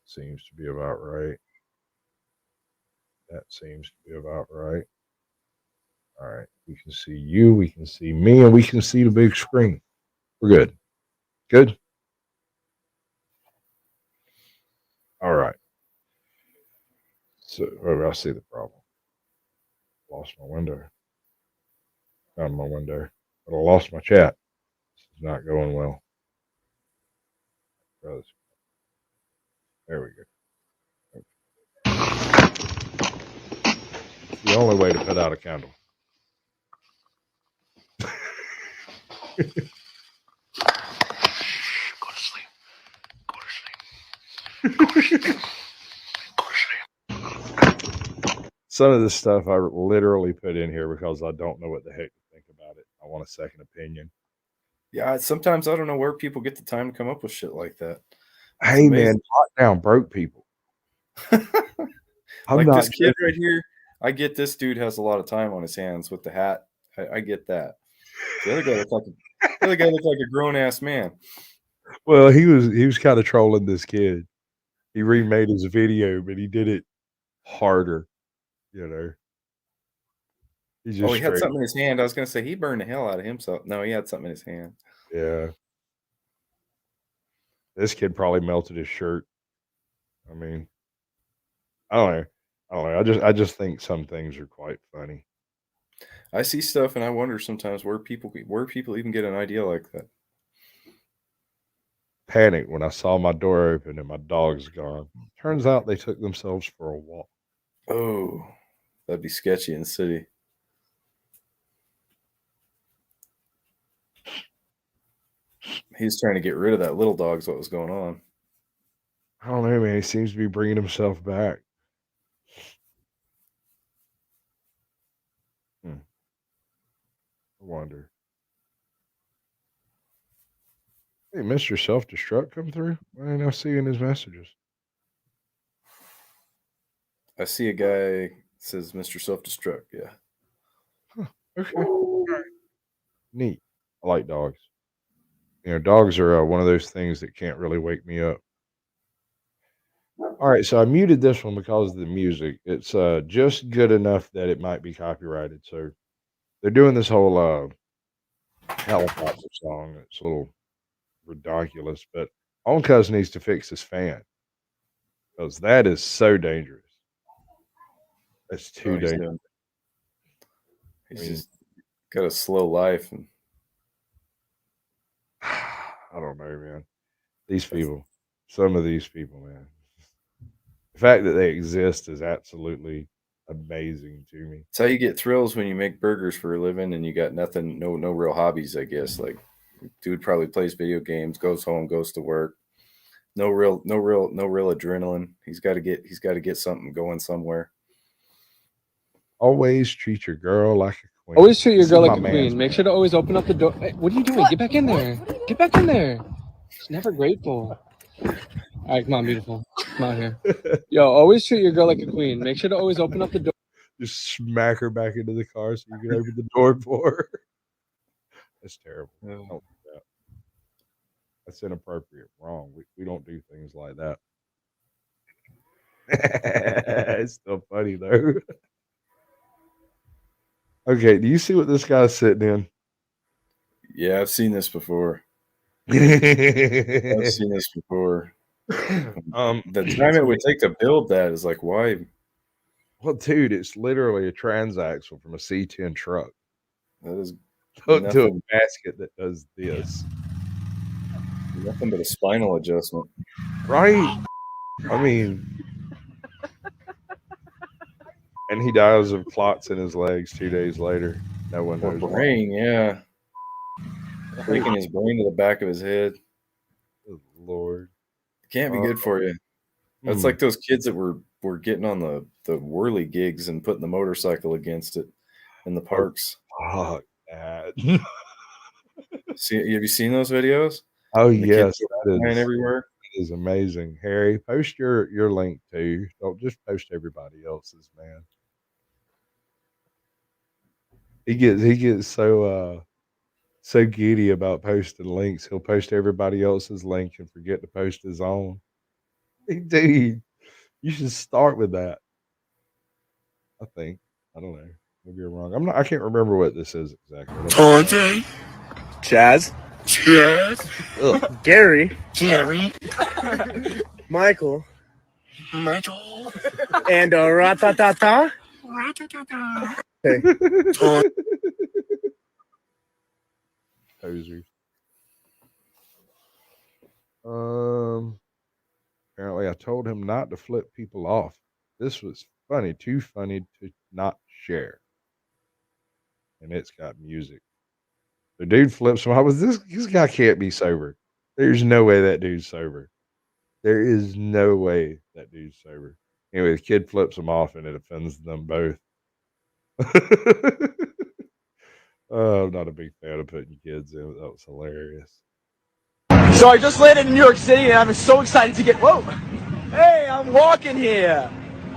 Speaker 2: Seems to be about right. That seems to be about right. All right. We can see you, we can see me, and we can see the big screen. We're good. Good. All right. So, I see the problem. Lost my window. Found my window. But I lost my chat. This is not going well. There we go. It's the only way to put out a candle.
Speaker 6: Go to sleep. Go to sleep. Go to sleep. Go to sleep.
Speaker 2: Some of this stuff I literally put in here because I don't know what the heck to think about it. I want a second opinion.
Speaker 3: Yeah, sometimes I don't know where people get the time to come up with shit like that.
Speaker 2: Hey, man, lockdown broke people.
Speaker 3: Like this kid right here, I get this dude has a lot of time on his hands with the hat. I get that. The other guy looks like a grown ass man.
Speaker 2: Well, he was kind of trolling this kid. He remade his video, but he did it harder. You know.
Speaker 3: He had something in his hand. I was gonna say he burned the hell out of himself. No, he had something in his hand.
Speaker 2: Yeah. This kid probably melted his shirt. I mean, I don't know. I just think some things are quite funny.
Speaker 3: I see stuff and I wonder sometimes where people even get an idea like that.
Speaker 2: Panicked when I saw my door open and my dog's gone. Turns out they took themselves for a walk.
Speaker 3: Oh, that'd be sketchy in the city. He's trying to get rid of that little dog. Is what was going on.
Speaker 2: I don't know, man. He seems to be bringing himself back. I wonder. Hey, Mr. Self-Destruct come through? Why ain't I seeing his messages?
Speaker 3: I see a guy says Mr. Self-Destruct. Yeah.
Speaker 2: Okay. Neat. I like dogs. You know, dogs are one of those things that can't really wake me up. All right, so I muted this one because of the music. It's just good enough that it might be copyrighted. So they're doing this whole helicopter song. It's a little ridiculous, but Oncuz needs to fix his fan because that is so dangerous. That's too dangerous.
Speaker 3: He's
Speaker 2: I mean,
Speaker 3: just got a slow life. And
Speaker 2: I don't know, man. These people, some of these people, man. The fact that they exist is absolutely amazing to me.
Speaker 3: it's how you get thrills when you make burgers for a living and you got nothing, no real hobbies, I guess. Like, dude probably plays video games, goes home, goes to work. No real adrenaline. He's got to get something going somewhere.
Speaker 2: Always treat your girl like a queen.
Speaker 7: Always treat your
Speaker 2: This
Speaker 7: girl
Speaker 2: is
Speaker 7: like
Speaker 2: my
Speaker 7: a
Speaker 2: man's
Speaker 7: queen. Make sure to always open up the door. Hey, what are you doing? Get back in there. Get back in there. She's never grateful. All right, come on, beautiful. Come out here. Yo, always treat your girl like a queen. Make sure to always open up the door.
Speaker 2: Just smack her back into the car so you can open the door for her. That's terrible. Don't do that. That's inappropriate. Wrong. We don't do things like that. It's still funny though. Okay, do you see what this guy's sitting in?
Speaker 3: Yeah, I've seen this before. The time it would take to build that is like, why?
Speaker 2: Well, dude, it's literally a transaxle from a C10 truck.
Speaker 3: That is
Speaker 2: Hooked to a basket that does this.
Speaker 3: Nothing but a spinal adjustment.
Speaker 2: Right? I mean, and he dies of clots in his legs 2 days later. No one knows why.
Speaker 3: Brain, yeah. Breaking his brain to the back of his head.
Speaker 2: Good Lord.
Speaker 3: It can't be good for you. That's like those kids that were getting on the whirly gigs and putting the motorcycle against it in the parks.
Speaker 2: Fuck that.
Speaker 3: Have you seen those videos?
Speaker 2: Oh,
Speaker 3: And the
Speaker 2: yes.
Speaker 3: kids
Speaker 2: That
Speaker 3: flying everywhere.
Speaker 2: is amazing. Harry, post your link too. Don't just post everybody else's, man. He gets so giddy about posting links. He'll post everybody else's link and forget to post his own. Dude, you should start with that. I think. I don't know. Maybe you're wrong. I can't remember what this is exactly.
Speaker 6: Andre.
Speaker 8: Chaz.
Speaker 6: Chaz.
Speaker 8: Gary.
Speaker 6: Jerry.
Speaker 8: Michael.
Speaker 6: Michael.
Speaker 8: And Ratatata.
Speaker 6: Ratatata.
Speaker 8: Hey.
Speaker 2: Posers. Apparently I told him not to flip people off. This was funny, too funny to not share. And it's got music. The dude flips him off. This guy can't be sober. There's no way that dude's sober. There is no way that dude's sober. Anyway, the kid flips him off and it offends them both. I'm not a big fan of putting kids in. That was hilarious.
Speaker 7: So I just landed in New York City and I'm so excited to get. Whoa! Hey, I'm walking here.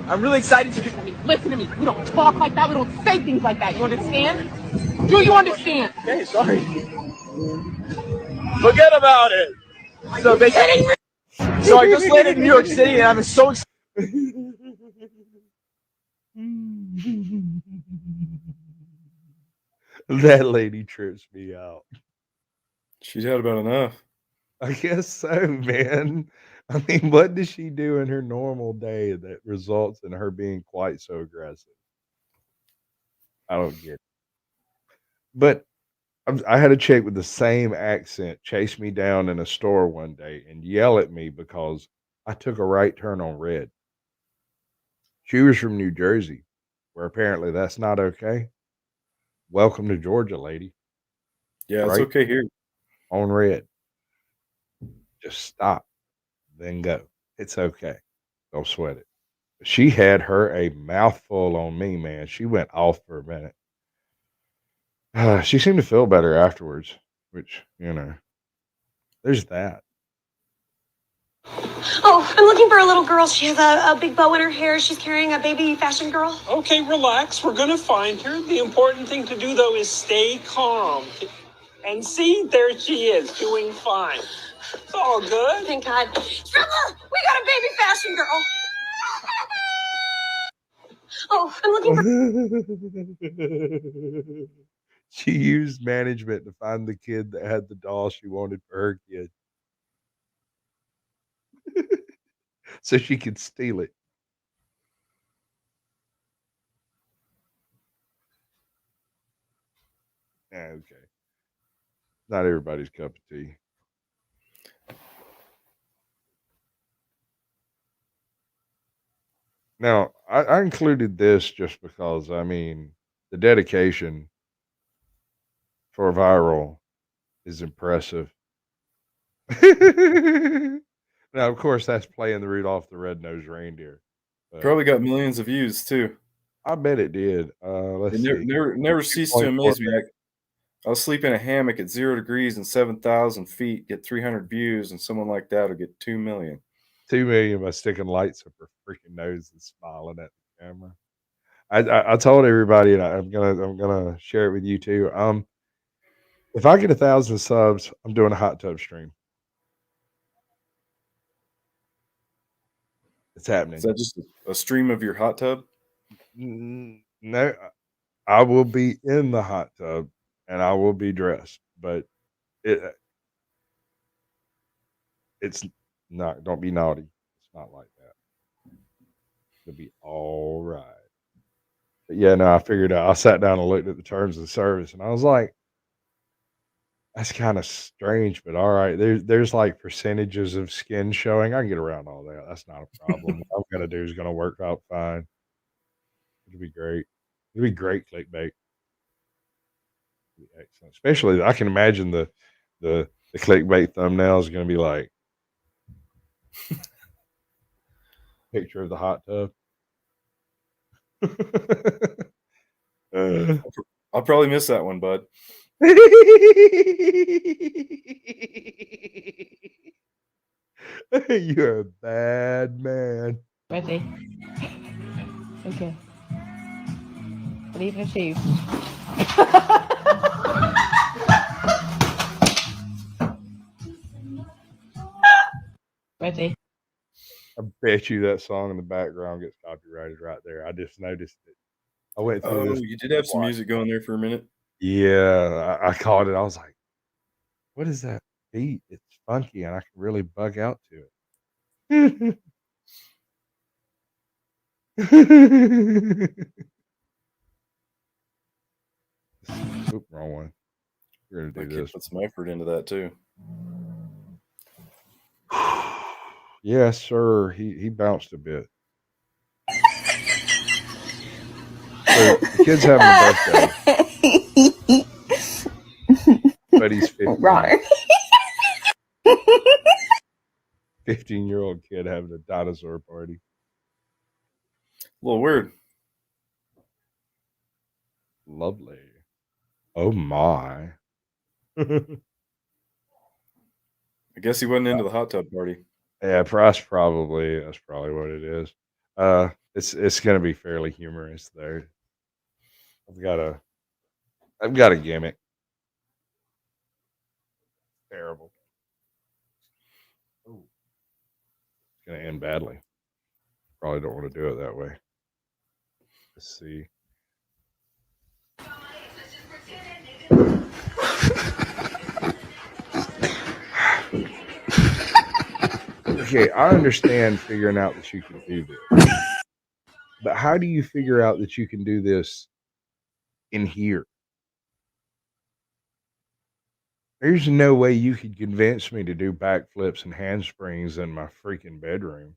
Speaker 7: I'm really excited to get.
Speaker 9: Listen to me. We don't talk like that. We don't say things like that. You understand? Do you understand?
Speaker 7: Okay, sorry. Forget about it. So I just landed in New York City and I'm so excited.
Speaker 2: That lady trips me out.
Speaker 3: She's had about enough.
Speaker 2: I guess so, man. I mean, what does she do in her normal day that results in her being quite so aggressive? I don't get it. But I had a chick with the same accent chase me down in a store one day and yell at me because I took a right turn on red. She was from New Jersey, where apparently that's not okay. Welcome to Georgia, lady.
Speaker 3: Yeah, it's
Speaker 2: Right
Speaker 3: okay here.
Speaker 2: on red. Just stop, then go. It's okay. Don't sweat it. She had her a mouthful on me, man. She went off for a minute. She seemed to feel better afterwards, which, there's that.
Speaker 10: Oh, I'm looking for a little girl. She has a big bow in her hair. She's carrying a baby fashion girl.
Speaker 11: Okay, relax. We're going to find her. The important thing to do, though, is stay calm. And see, there she is, doing fine. It's all good.
Speaker 10: Thank God. Trevor, we got a baby fashion girl. Oh, I'm looking for...
Speaker 2: She used management to find the kid that had the doll she wanted for her kid. So she could steal it. Okay. Not everybody's cup of tea. Now, I included this just because, I mean, the dedication for viral is impressive. Now, of course, that's playing the Rudolph the Red-Nosed Reindeer. But
Speaker 3: Probably got millions of views too.
Speaker 2: I bet it did. Let's
Speaker 3: It
Speaker 2: see.
Speaker 3: never ceased to amaze me. I'll sleep in a hammock at 0 degrees and 7,000 feet, get 300 views, and someone like that will get 2 million.
Speaker 2: 2 million by sticking lights up her freaking nose and smiling at the camera. I told everybody, and I'm gonna share it with you too. If I get 1,000 subs, I'm doing a hot tub stream. It's happening.
Speaker 3: Is that just a stream of your hot tub?
Speaker 2: No, I will be in the hot tub and I will be dressed, but it's not. Don't be naughty. It's not like that. It'll be all right. But yeah, no, I figured out. I sat down and looked at the terms of service, and I was like, "That's kind of strange, but all right." There's like percentages of skin showing. I can get around all that. That's not a problem. What I'm gonna do is gonna work out fine. It'll be great. It'll be great clickbait. It'll be excellent. Especially, I can imagine the clickbait thumbnail is gonna be like picture of the hot tub.
Speaker 3: I'll probably miss that one, bud.
Speaker 2: You're a bad man.
Speaker 12: Ready? Okay. Leave her shoes. Ready?
Speaker 2: I bet you that song in the background gets copyrighted right there. I just noticed it. I went through this.
Speaker 3: You did have some music going there for a minute.
Speaker 2: Yeah, I caught it. I was like, "What is that beat? It's funky, and I can really bug out to it." Oop, wrong one. We're gonna do this.
Speaker 3: Put some effort into that too.
Speaker 2: Yes, sir. He bounced a bit. So the kid's having a birthday. But he's 15.
Speaker 12: Right.
Speaker 2: 15-year-old kid having a dinosaur party.
Speaker 3: A little weird.
Speaker 2: Lovely. Oh my.
Speaker 3: I guess he wasn't into the hot tub party.
Speaker 2: Yeah, that's probably what it is. It's gonna be fairly humorous though. I've got a gimmick. Terrible. Oh, it's gonna end badly. Probably don't want to do it that way. Let's see. Okay, I understand figuring out that you can do this, but how do you figure out that you can do this in here? There's no way you could convince me to do backflips and handsprings in my freaking bedroom.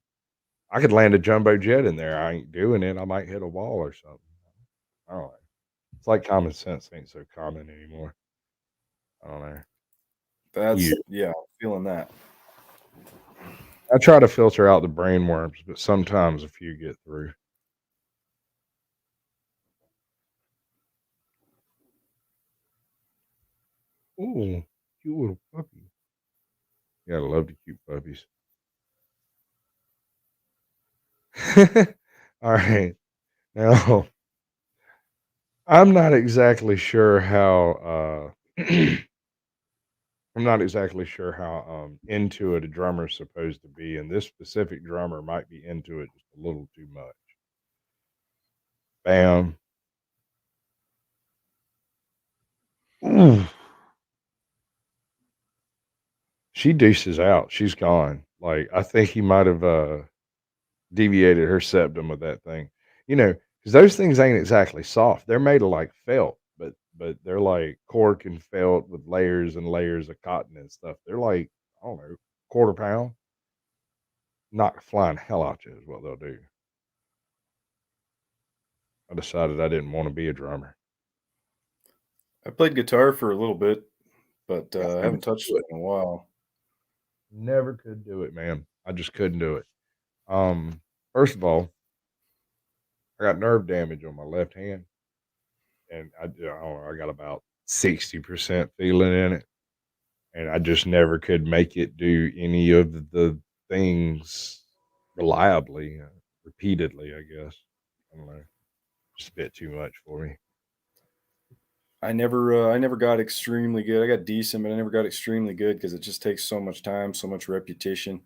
Speaker 2: I could land a jumbo jet in there. I ain't doing it. I might hit a wall or something. I don't know. It's like common sense ain't so common anymore. I don't know.
Speaker 3: That's
Speaker 2: Yeah.
Speaker 3: I'm feeling that.
Speaker 2: I try to filter out the brain worms, but sometimes a few get through. Ooh, cute little puppy. Yeah, I love the cute puppies. All right. Now, I'm not exactly sure how I'm not exactly sure how into it a drummer's supposed to be, and this specific drummer might be into it just a little too much. Bam. Ooh. She deuces out. She's gone. Like, I think he might have deviated her septum with that thing. You know, because those things ain't exactly soft. They're made of like felt, but they're like cork and felt with layers and layers of cotton and stuff. They're like, I don't know, quarter pound. Knock the flying hell out you is what they'll do. I decided I didn't want to be a drummer.
Speaker 3: I played guitar for a little bit, but
Speaker 2: Yeah,
Speaker 3: I haven't touched it in a while.
Speaker 2: Never could do it, man. I just couldn't do it. First of all, I got nerve damage on my left hand, and I don't know, I got about 60% feeling in it, and I just never could make it do any of the things reliably, repeatedly. I guess I don't know, just a bit too much for me.
Speaker 3: I never got extremely good. I got decent, but I never got extremely good because it just takes so much time, so much repetition.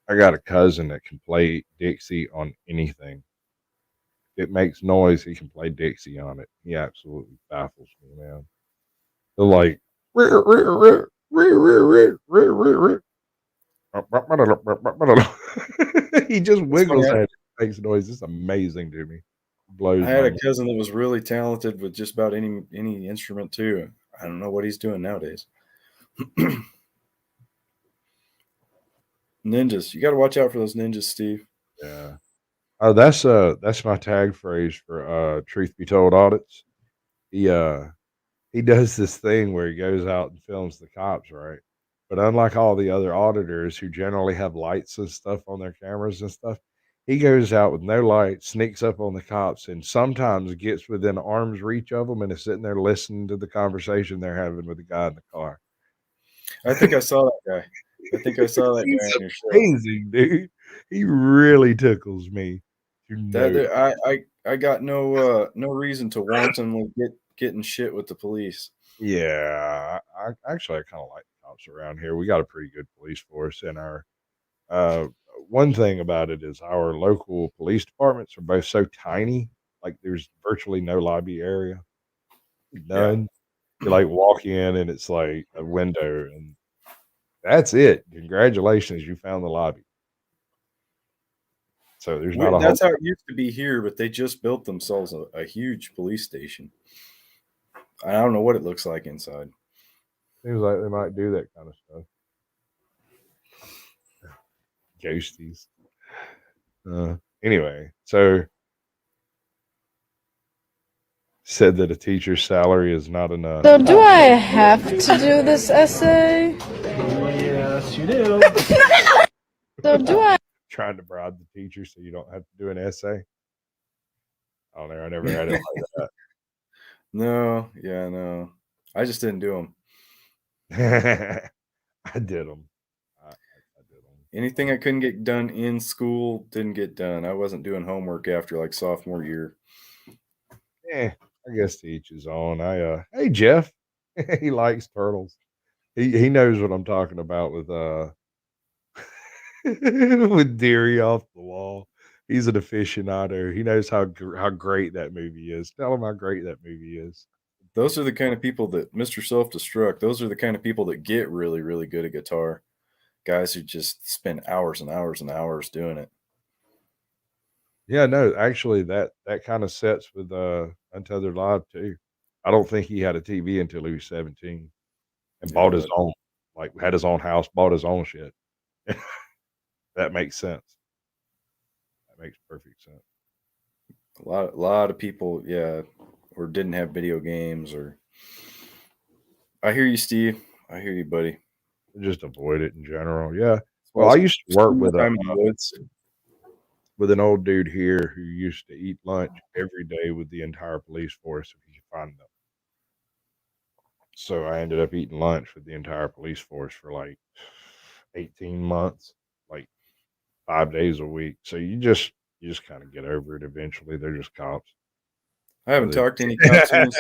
Speaker 2: I got a cousin that can play Dixie on anything. It makes noise. He can play Dixie on it. He absolutely baffles me, man. They're like, he just wiggles at it, makes noise. It's amazing to me. Blows
Speaker 3: I had
Speaker 2: my
Speaker 3: a cousin that was really talented with just about any instrument too. I don't know what he's doing nowadays. Ninjas, you got to watch out for those ninjas, Steve.
Speaker 2: Yeah. Oh, that's my tag phrase for truth be told audits. He does this thing where he goes out and films the cops, right? But unlike all the other auditors who generally have lights and stuff on their cameras and stuff, he goes out with no light, sneaks up on the cops, and sometimes gets within arm's reach of them and is sitting there listening to the conversation they're having with the guy in the car.
Speaker 3: I think I saw that guy. I think I saw that guy on your show.
Speaker 2: Amazing, dude. He really tickles me.
Speaker 3: I got no reason to wantonly get in shit with the police.
Speaker 2: Yeah, I actually I kind of like the cops around here. We got a pretty good police force, and our one thing about it is our local police departments are both so tiny. Like there's virtually no lobby area, none. You like walk in and it's like a window, and that's it. Congratulations, you found the lobby. So there's not a
Speaker 3: That's
Speaker 2: whole.
Speaker 3: how it used to be here, but they just built themselves a huge police station. I don't know what it looks like inside.
Speaker 2: Seems like they might do that kind of stuff. Ghosties. Anyway, so said that a teacher's salary is not enough.
Speaker 13: So do I have to do this essay?
Speaker 14: Yes, you do.
Speaker 13: So do I?
Speaker 2: Trying to bribe the teacher so you don't have to do an essay. I don't know. I never had it like that.
Speaker 3: No. I just didn't do them.
Speaker 2: I did them.
Speaker 3: Anything I couldn't get done in school didn't get done. I wasn't doing homework after like sophomore year.
Speaker 2: I guess to each his own. Hey Jeff, he likes turtles. He knows what I'm talking about with with Deary off the wall. He's an aficionado. He knows how great that movie is. Tell him how great that movie is.
Speaker 3: Those are the kind of people that Mr. Self-Destruct. Those are the kind of people that get really, really good at guitar. guys who just spend hours and hours and hours doing it.
Speaker 2: Yeah, no, actually that kind of sets with Untethered Live too. I don't think he had a TV until he was 17 and
Speaker 3: Yeah,
Speaker 2: bought his own, like had his own house, bought his own shit. That makes sense. That makes perfect sense.
Speaker 3: a lot of people, yeah, or didn't have video games, or I hear you, Steve. I hear you, buddy.
Speaker 2: Just avoid it in general. Yeah. Well, I used to work with
Speaker 3: time in the woods.
Speaker 2: with an old dude here who used to eat lunch every day with the entire police force if he could find them. So I ended up eating lunch with the entire police force for like 18 months, like 5 days a week. So you just kind of get over it eventually. They're just cops.
Speaker 3: I haven't talked to any cops in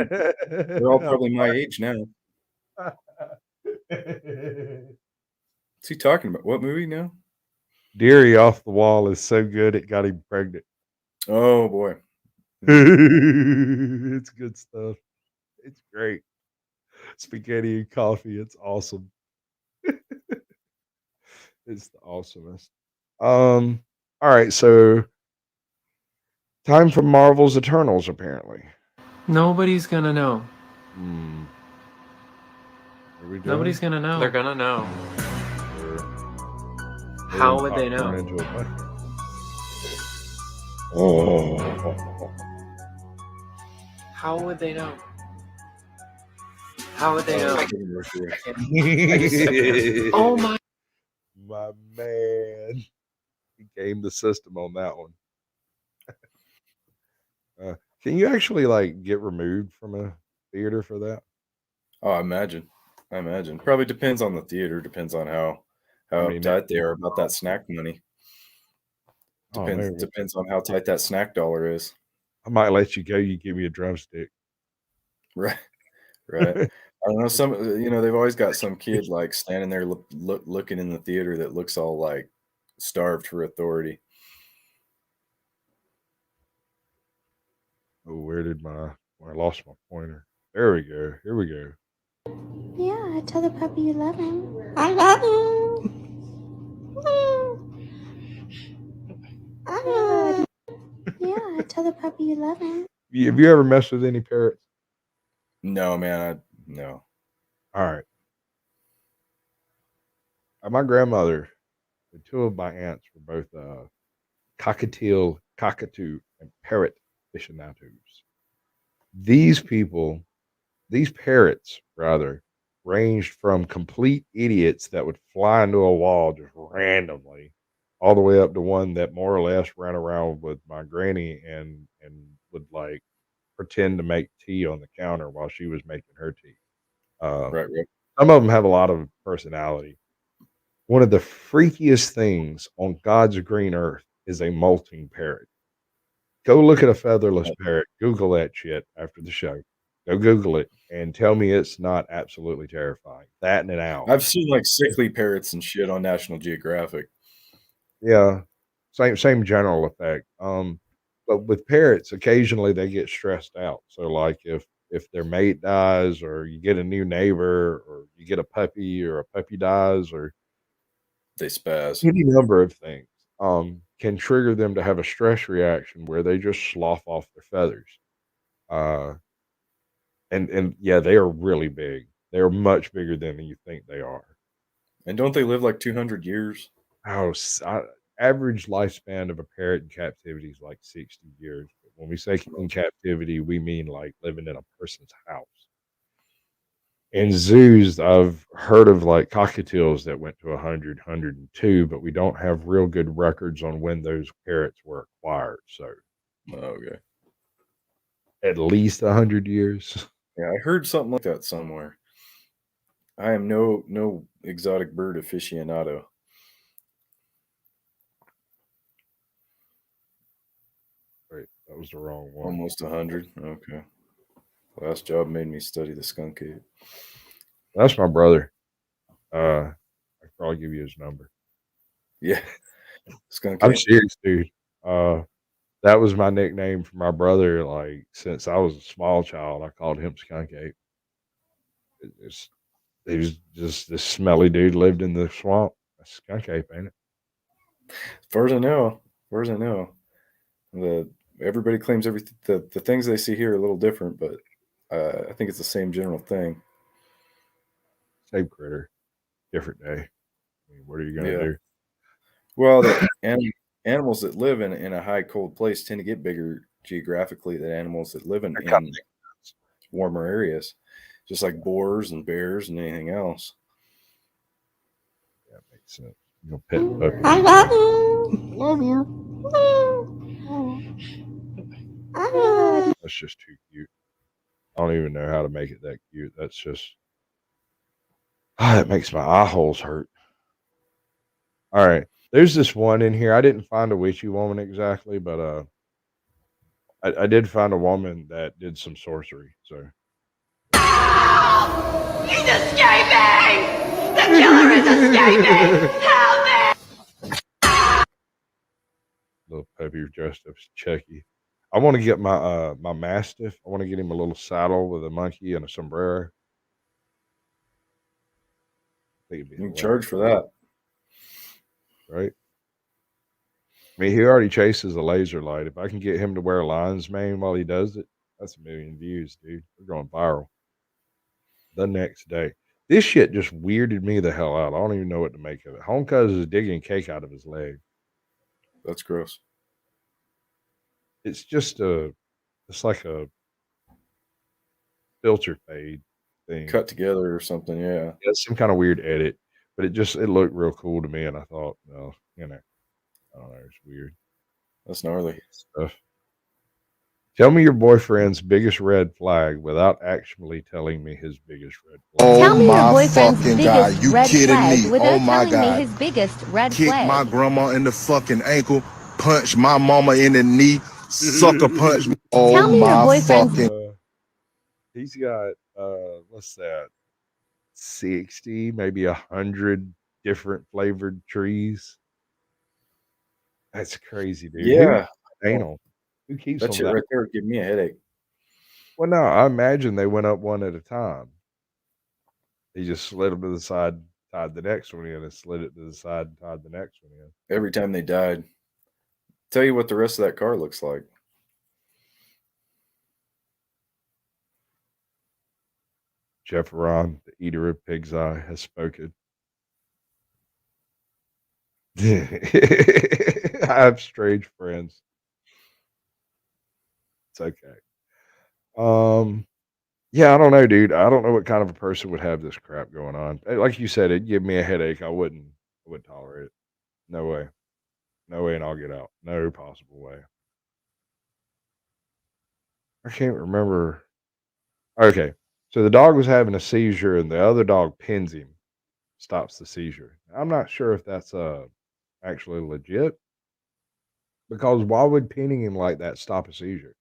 Speaker 3: this. They're all probably my age now. What's he talking about? What movie now?
Speaker 2: Deary Off the Wall is so good it got him pregnant.
Speaker 3: Oh boy.
Speaker 2: It's good stuff. It's great. Spaghetti and coffee. It's awesome. It's the awesomest. All right, so time for Marvel's Eternals, apparently.
Speaker 15: Nobody's gonna know.
Speaker 2: Are we doing?
Speaker 15: Nobody's gonna know.
Speaker 12: They're gonna know.
Speaker 2: We're
Speaker 15: How would they
Speaker 2: popcorn
Speaker 15: know?
Speaker 2: into a bucket. Oh.
Speaker 15: How would they know? How would they know? Oh my!
Speaker 2: My man, he gamed the system on that one. Can you actually like get removed from a theater for that?
Speaker 3: Oh, I imagine. Probably depends on the theater. Depends on how uptight they are about that snack money. Depends on how tight that snack dollar is.
Speaker 2: I might let you go. You give me a drumstick.
Speaker 3: Right. I don't know. Some, they've always got some kid like standing there looking in the theater that looks all like starved for authority.
Speaker 2: Oh, where did I lost my pointer? There we go. Here we go.
Speaker 10: Yeah, tell the puppy you love him. I love him. Yeah, tell the puppy you love him.
Speaker 2: Have you ever messed with any parrots?
Speaker 3: No, man. No.
Speaker 2: All right. My grandmother and two of my aunts were both cockatiel, cockatoo, and parrot aficionados. These parrots, rather, ranged from complete idiots that would fly into a wall just randomly, all the way up to one that more or less ran around with my granny and would like pretend to make tea on the counter while she was making her tea.
Speaker 3: Right.
Speaker 2: Some of them have a lot of personality. One of the freakiest things on God's green earth is a molting parrot. Go look at a featherless parrot. Google that shit after the show. Go Google it and tell me it's not absolutely terrifying. That and an owl.
Speaker 3: I've seen like sickly parrots and shit on National Geographic.
Speaker 2: Yeah, same general effect. But with parrots, occasionally they get stressed out. So like if their mate dies, or you get a new neighbor, or you get a puppy, or a puppy dies, or
Speaker 3: they spaz.
Speaker 2: Any number of things can trigger them to have a stress reaction where they just slough off their feathers. And yeah, they are really big. They're much bigger than you think they are.
Speaker 3: And don't they live like 200 years?
Speaker 2: Oh, average lifespan of a parrot in captivity is like 60 years. But when we say in captivity, we mean like living in a person's house. In zoos, I've heard of like cockatiels that went to 100, 102, but we don't have real good records on when those parrots were acquired. So,
Speaker 3: okay,
Speaker 2: at least 100 years.
Speaker 3: Yeah, I heard something like that somewhere. I am no exotic bird aficionado.
Speaker 2: Wait, that was the wrong one.
Speaker 3: Almost 100. Okay. Last job made me study the skunk ape.
Speaker 2: That's my brother. I could probably give you his number.
Speaker 3: Yeah. Skunk
Speaker 2: I'm
Speaker 3: ape.
Speaker 2: serious, dude. That was my nickname for my brother. Like since I was a small child, I called him Skunk Ape. He was just this smelly dude lived in the swamp. A skunk ape, ain't it?
Speaker 3: As far as I know. Everybody claims the things they see here are a little different, but I think it's the same general thing.
Speaker 2: Same critter, different day. I mean, what are you gonna do?
Speaker 3: Well, the animals that live in a high cold place tend to get bigger geographically than animals that live in warmer areas, just like boars and bears and anything else.
Speaker 2: Yeah, it makes sense. You know, pet puppy.
Speaker 10: I love you. Love you.
Speaker 2: That's just too cute. I don't even know how to make it that cute. That's just it makes my eye holes hurt. All right. There's this one in here. I didn't find a witchy woman exactly, but I did find a woman that did some sorcery. So
Speaker 10: He's escaping! The killer is escaping! Help me!
Speaker 2: little puppy dressed up as Chucky. I want to get my my mastiff. I want to get him a little saddle with a monkey and a sombrero. I think it'd be
Speaker 3: You can charge for that,
Speaker 2: right? I mean, he already chases a laser light. If I can get him to wear a lion's mane while he does it, that's 1 million views, dude. We're going viral. The next day. This shit just weirded me the hell out. I don't even know what to make of it. Homecuz is digging cake out of his leg.
Speaker 3: That's gross.
Speaker 2: It's just it's like a filter fade thing.
Speaker 3: Cut together or something, yeah.
Speaker 2: Some kind of weird edit, but it looked real cool to me, and I thought, well, you know, I don't know, it's weird.
Speaker 3: That's gnarly
Speaker 2: stuff. Tell me your boyfriend's biggest red flag without actually telling me his biggest red flag.
Speaker 16: Tell me your boyfriend's
Speaker 17: fucking
Speaker 16: biggest
Speaker 17: God, you
Speaker 16: red
Speaker 17: kidding
Speaker 16: flag
Speaker 17: me?
Speaker 16: without
Speaker 17: Oh my
Speaker 16: telling
Speaker 17: God.
Speaker 16: me his biggest red
Speaker 17: Kick
Speaker 16: flag.
Speaker 17: my grandma in the fucking ankle, punch my mama in the knee, sucker punch me. Oh
Speaker 16: Tell me your
Speaker 17: my
Speaker 16: boyfriend's
Speaker 17: fucking.
Speaker 2: He's got what's that? 60, maybe 100 different flavored trees. That's crazy, dude.
Speaker 3: Yeah.
Speaker 2: Anal. Who keeps
Speaker 3: That
Speaker 2: them
Speaker 3: shit
Speaker 2: that?
Speaker 3: right there would give me a headache.
Speaker 2: Well, no, I imagine they went up one at a time. He just slid them to the side, tied the next one in, and slid it to the side, and tied the next one in.
Speaker 3: Every time they died. Tell you what the rest of that car looks like.
Speaker 2: Jeff Ron, the eater of pig's eye, has spoken. I have strange friends. It's okay. Yeah, I don't know, dude. I don't know what kind of a person would have this crap going on. Like you said, it'd give me a headache. I wouldn't tolerate it. No way. No way, and I'll get out. No possible way. I can't remember. Okay. So the dog was having a seizure and the other dog pins him, stops the seizure. I'm not sure if that's actually legit. Because why would pinning him like that stop a seizure?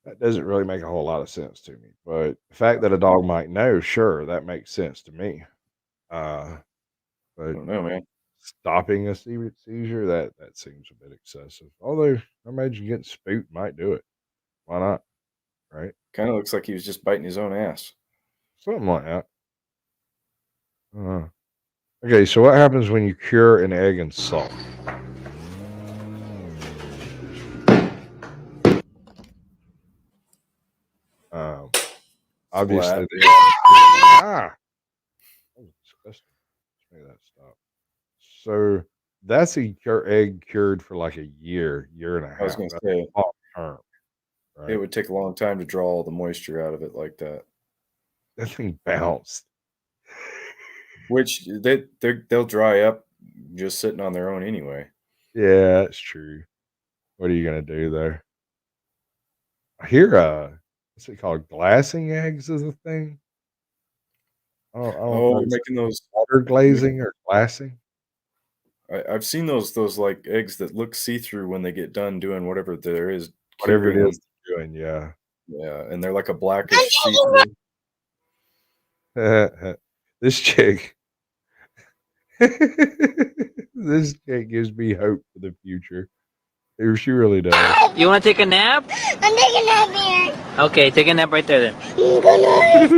Speaker 2: That doesn't really make a whole lot of sense to me. But the fact that a dog might know, sure, that makes sense to me. But
Speaker 3: I don't know, man.
Speaker 2: Stopping a seizure, that seems a bit excessive. Although I imagine getting spooked might do it. Why not? Right?
Speaker 3: Kind of looks like he was just biting his own ass.
Speaker 2: Something like that. Okay, so what happens when you cure an egg in salt? Obviously, that was disgusting. Let's make that stop. So that's a egg cured for like a year and a half.
Speaker 3: I was going to say,
Speaker 2: long term, right?
Speaker 3: It would take a long time to draw all the moisture out of it like that.
Speaker 2: That thing bounced.
Speaker 3: Which they'll dry up just sitting on their own anyway.
Speaker 2: Yeah, that's true. What are you gonna do there? I hear what's it called? Glassing eggs is a thing. I don't know.
Speaker 3: Making those
Speaker 2: water glazing or glassing.
Speaker 3: I've seen those like eggs that look see-through when they get done doing whatever there is.
Speaker 2: Whatever it is they're doing, yeah.
Speaker 3: Yeah, and they're like a blackish see-through.
Speaker 2: This chick this chick gives me hope for the future. She really does.
Speaker 18: You want to take a nap?
Speaker 10: I'm taking a nap here.
Speaker 18: Okay, take a nap right there then.
Speaker 10: Good night.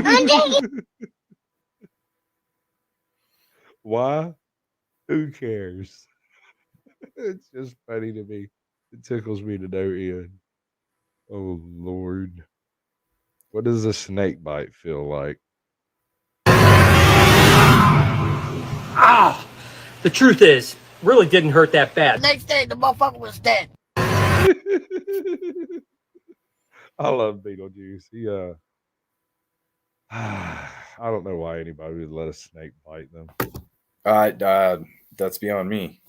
Speaker 10: I'm taking.
Speaker 2: Why? Who cares? It's just funny to me. It tickles me to no end. Oh Lord. What does a snake bite feel like?
Speaker 19: Ah! The truth is, really didn't hurt that bad.
Speaker 9: Next day, the motherfucker was dead.
Speaker 2: I love Beetlejuice. He I don't know why anybody would let a snake bite them.
Speaker 3: That's beyond me.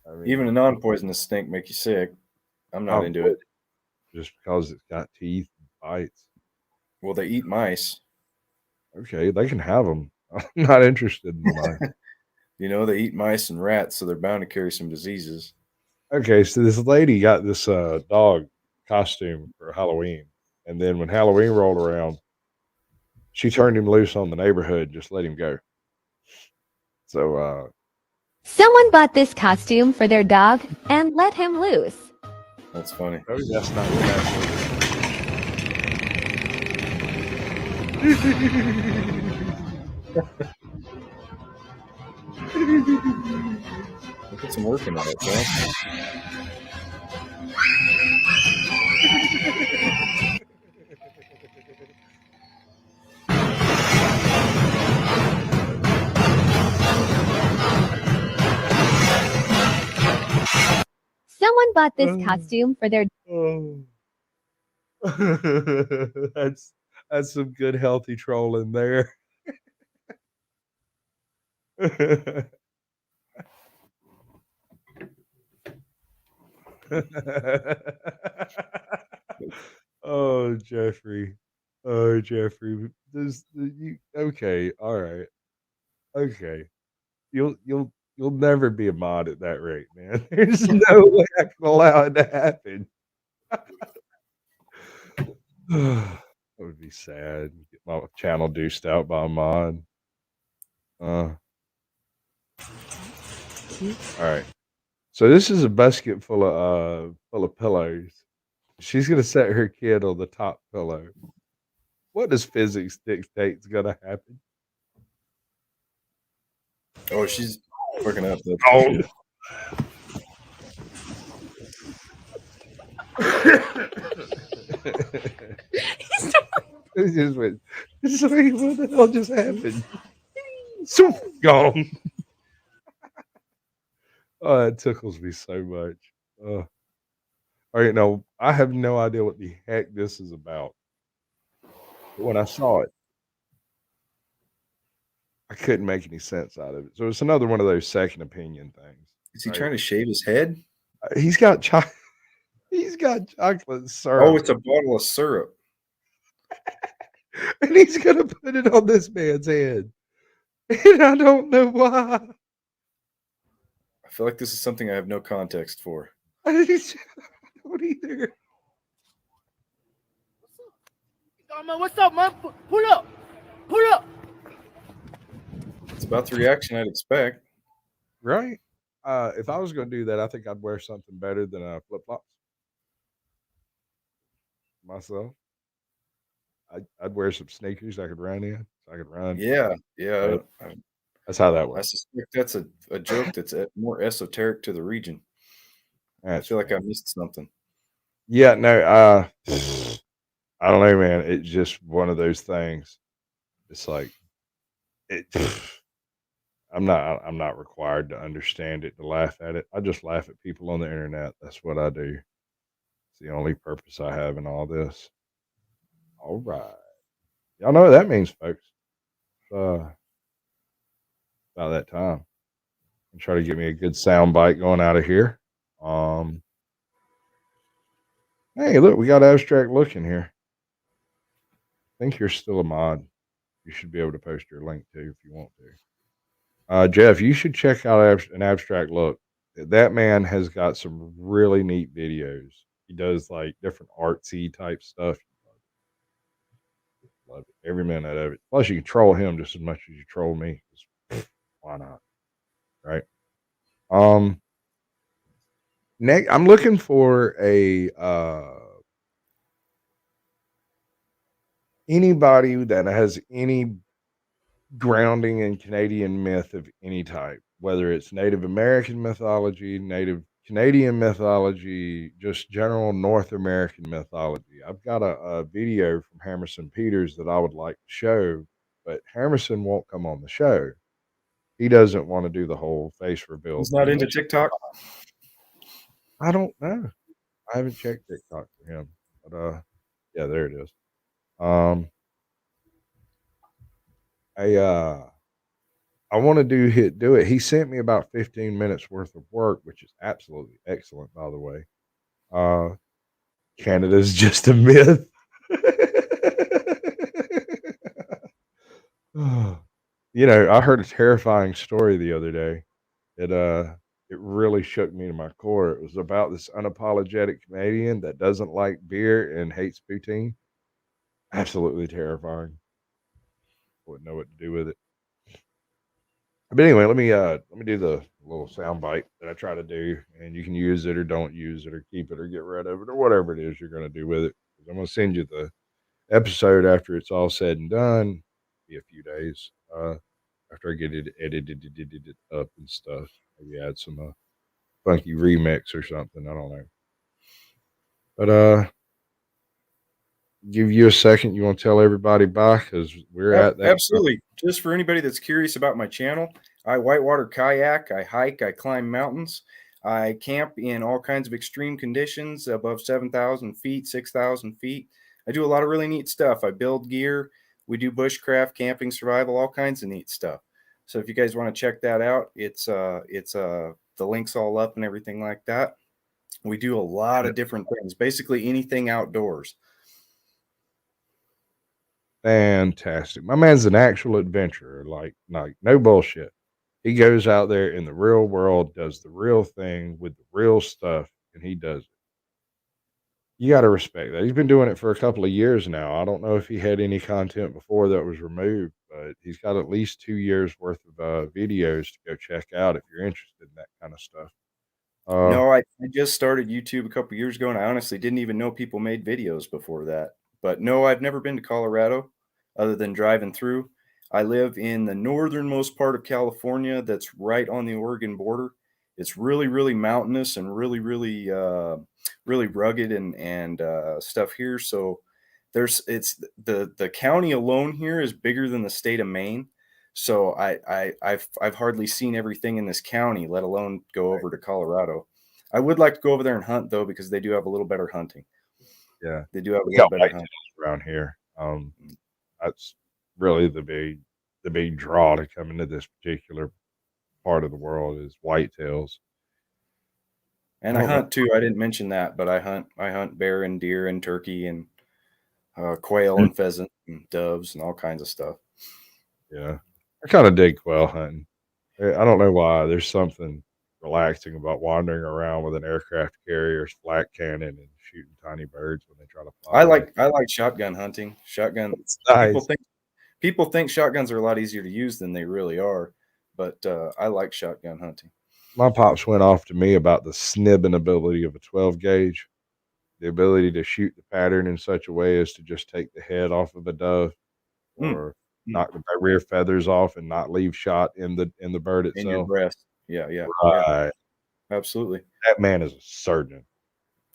Speaker 2: I mean,
Speaker 3: Even a non-poisonous snake make you sick. I'm not into it.
Speaker 2: Just because it's got teeth and bites.
Speaker 3: Well, they eat mice.
Speaker 2: Okay, they can have them. I'm not interested in the mice.
Speaker 3: You know, they eat mice and rats, so they're bound to carry some diseases.
Speaker 2: Okay, so this lady got this dog costume for Halloween, and then when Halloween rolled around, she turned him loose on the neighborhood, just let him go. So
Speaker 16: Someone bought this costume for their dog and let him loose.
Speaker 3: That's funny.
Speaker 2: Oh, that's not what
Speaker 3: Put some work into that, Jack.
Speaker 16: Someone bought this costume for their
Speaker 2: that's some good healthy trolling there. Oh, Jeffrey. Oh, Jeffrey. Okay, all right. Okay. You'll never be a mod at that rate, man. There's no way I can allow it to happen. That would be sad. Get my channel deuced out by a mod. All right. So this is a basket full of pillows. She's gonna set her kid on the top pillow. What does physics dictate's gonna happen?
Speaker 3: Oh, she's fucking up.
Speaker 2: Oh. It just went. Sorry, what the hell just happened? So gone. Oh, that tickles me so much. All right, now I have no idea what the heck this is about. But when I saw it, I couldn't make any sense out of it. So it's another one of those second opinion things.
Speaker 3: Is he trying to shave his head?
Speaker 2: He's got He's got chocolate syrup.
Speaker 3: Oh, it's a bottle of syrup.
Speaker 2: And he's gonna put it on this man's head. And I don't know why.
Speaker 3: I feel like this is something I have no context for.
Speaker 2: I don't either.
Speaker 9: Oh, man, what's up, man? Pull up. Pull up.
Speaker 3: It's about the reaction I'd expect.
Speaker 2: Right? If I was going to do that, I think I'd wear something better than flip-flops. Myself. I'd wear some sneakers I could run in. So I could run.
Speaker 3: Yeah.
Speaker 2: That's how that works.
Speaker 3: I suspect that's a joke that's more esoteric to the region. I feel like I missed something.
Speaker 2: Yeah, no, I don't know, man. It's just one of those things. It's like I'm not required to understand it, to laugh at it. I just laugh at people on the internet. That's what I do. It's the only purpose I have in all this. All right. Y'all know what that means, folks. About that time. And try to get me a good sound bite going out of here. Hey, look, we got Abstract Look in here. I think you're still a mod. You should be able to post your link too if you want to. Jeff, you should check out an Abstract Look. That man has got some really neat videos. He does like different artsy type stuff. Love it. Every minute of it. Plus, you can troll him just as much as you troll me. Why not? Right? Next, I'm looking for a anybody that has any grounding in Canadian myth of any type, whether it's Native American mythology, Native Canadian mythology, just general North American mythology. I've got a video from Hammerson Peters that I would like to show, but Hammerson won't come on the show. He doesn't want to do the whole face reveal
Speaker 3: He's not
Speaker 2: thing.
Speaker 3: into TikTok.
Speaker 2: I don't know. I haven't checked TikTok for him, but yeah, there it is. I want to do it. He sent me about 15 minutes worth of work, which is absolutely excellent, by the way. Canada's just a myth. You know, I heard a terrifying story the other day. It really shook me to my core. It was about this unapologetic Canadian that doesn't like beer and hates poutine. Absolutely terrifying. Wouldn't know what to do with it. But anyway, let me do the little sound bite that I try to do, and you can use it or don't use it or keep it or get rid of it or whatever it is you're going to do with it. I'm going to send you the episode after it's all said and done. Be a few days after I get it edited up and stuff. Maybe add some funky remix or something. I don't know. But give you a second. You want to tell everybody bye because we're at that.
Speaker 3: Absolutely. Just for anybody that's curious about my channel, I whitewater kayak, I hike, I climb mountains, I camp in all kinds of extreme conditions above 7,000 feet, 6,000 feet. I do a lot of really neat stuff. I build gear. We do bushcraft, camping, survival, all kinds of neat stuff. So if you guys want to check that out, it's the link's all up and everything like that. We do a lot of different things, basically anything outdoors.
Speaker 2: Fantastic. My man's an actual adventurer, like no bullshit. He goes out there in the real world, does the real thing with the real stuff, and he does it. You got to respect that. He's been doing it for a couple of years now. I don't know if he had any content before that was removed, but he's got at least 2 years worth of videos to go check out if you're interested in that kind of stuff.
Speaker 3: No, I just started YouTube a couple years ago, and I honestly didn't even know people made videos before that. But no, I've never been to Colorado other than driving through. I live in the northernmost part of California that's right on the Oregon border. It's really, really mountainous and really, really, really rugged and stuff here. So it's the county alone here is bigger than the state of Maine. So I've hardly seen everything in this county, let alone go over to Colorado. I would like to go over there and hunt though, because they do have a little better hunting.
Speaker 2: Yeah,
Speaker 3: they do have a
Speaker 2: we
Speaker 3: little
Speaker 2: got
Speaker 3: better
Speaker 2: whitetails
Speaker 3: hunting
Speaker 2: around here. That's really the big draw to come into this particular part of the world is whitetails.
Speaker 3: And I hunt too. I didn't mention that, but I hunt bear and deer and turkey and quail and pheasant and doves and all kinds of stuff.
Speaker 2: Yeah, I kind of dig quail hunting. I don't know why. There's something relaxing about wandering around with an aircraft carrier's flat cannon and shooting tiny birds when they try to fly.
Speaker 3: I like shotgun hunting. Shotgun.
Speaker 2: Nice.
Speaker 3: People think shotguns are a lot easier to use than they really are, but I like shotgun hunting.
Speaker 2: My pops went off to me about the snibbing ability of a 12 gauge, the ability to shoot the pattern in such a way as to just take the head off of a dove or knock the rear feathers off and not leave shot in the bird itself.
Speaker 3: In your breast. Yeah.
Speaker 2: Right.
Speaker 3: Yeah. Absolutely.
Speaker 2: That man is a surgeon.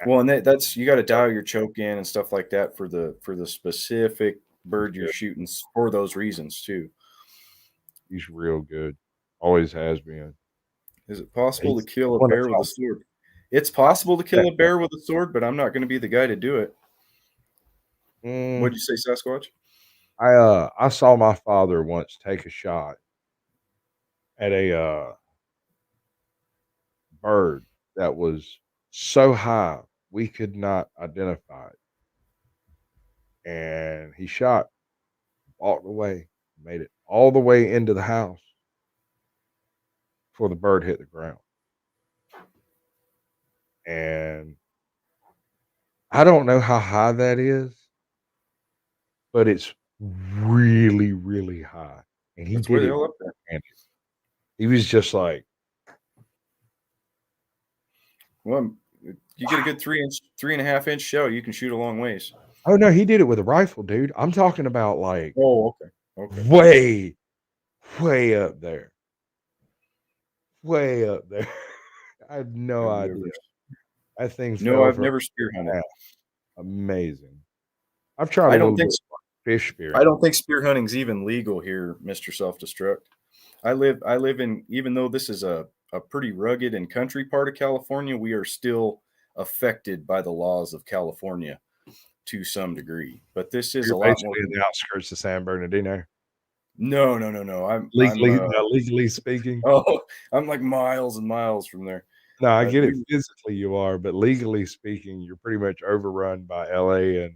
Speaker 3: Well, and that's you got to dial your choke in and stuff like that for the specific bird you're shooting for those reasons too.
Speaker 2: He's real good. Always has been.
Speaker 3: Is it possible to kill a bear with a sword? It's possible to kill a bear with a sword, but I'm not going to be the guy to do it. What'd you say, Sasquatch?
Speaker 2: I saw my father once take a shot at a bird that was so high we could not identify it. And he shot, walked away, made it all the way into the house before the bird hit the ground. And I don't know how high that is, but it's really, really high. And he did it.
Speaker 3: Up there.
Speaker 2: He was just like,
Speaker 3: well, you get a good 3.5 inch shell, you can shoot a long ways.
Speaker 2: Oh no, he did it with a rifle, dude. I'm talking about like
Speaker 3: okay.
Speaker 2: way way up there. Way up there. I have no idea. That thing fell
Speaker 3: I've
Speaker 2: from
Speaker 3: never spear hunted.
Speaker 2: Amazing. I've tried
Speaker 3: I
Speaker 2: a
Speaker 3: don't
Speaker 2: little
Speaker 3: think
Speaker 2: bit of fish spear.
Speaker 3: I don't think spear hunting's even legal here, Mr. Self-Destruct. I live in, even though this is a pretty rugged and country part of California, we are still affected by the laws of California to some degree. But this is
Speaker 2: You're
Speaker 3: a lot more
Speaker 2: basically in the outskirts of San Bernardino.
Speaker 3: No. I'm
Speaker 2: legally speaking.
Speaker 3: Oh, I'm like miles and miles from there.
Speaker 2: No, I get it. Physically, you are, but legally speaking, you're pretty much overrun by LA and.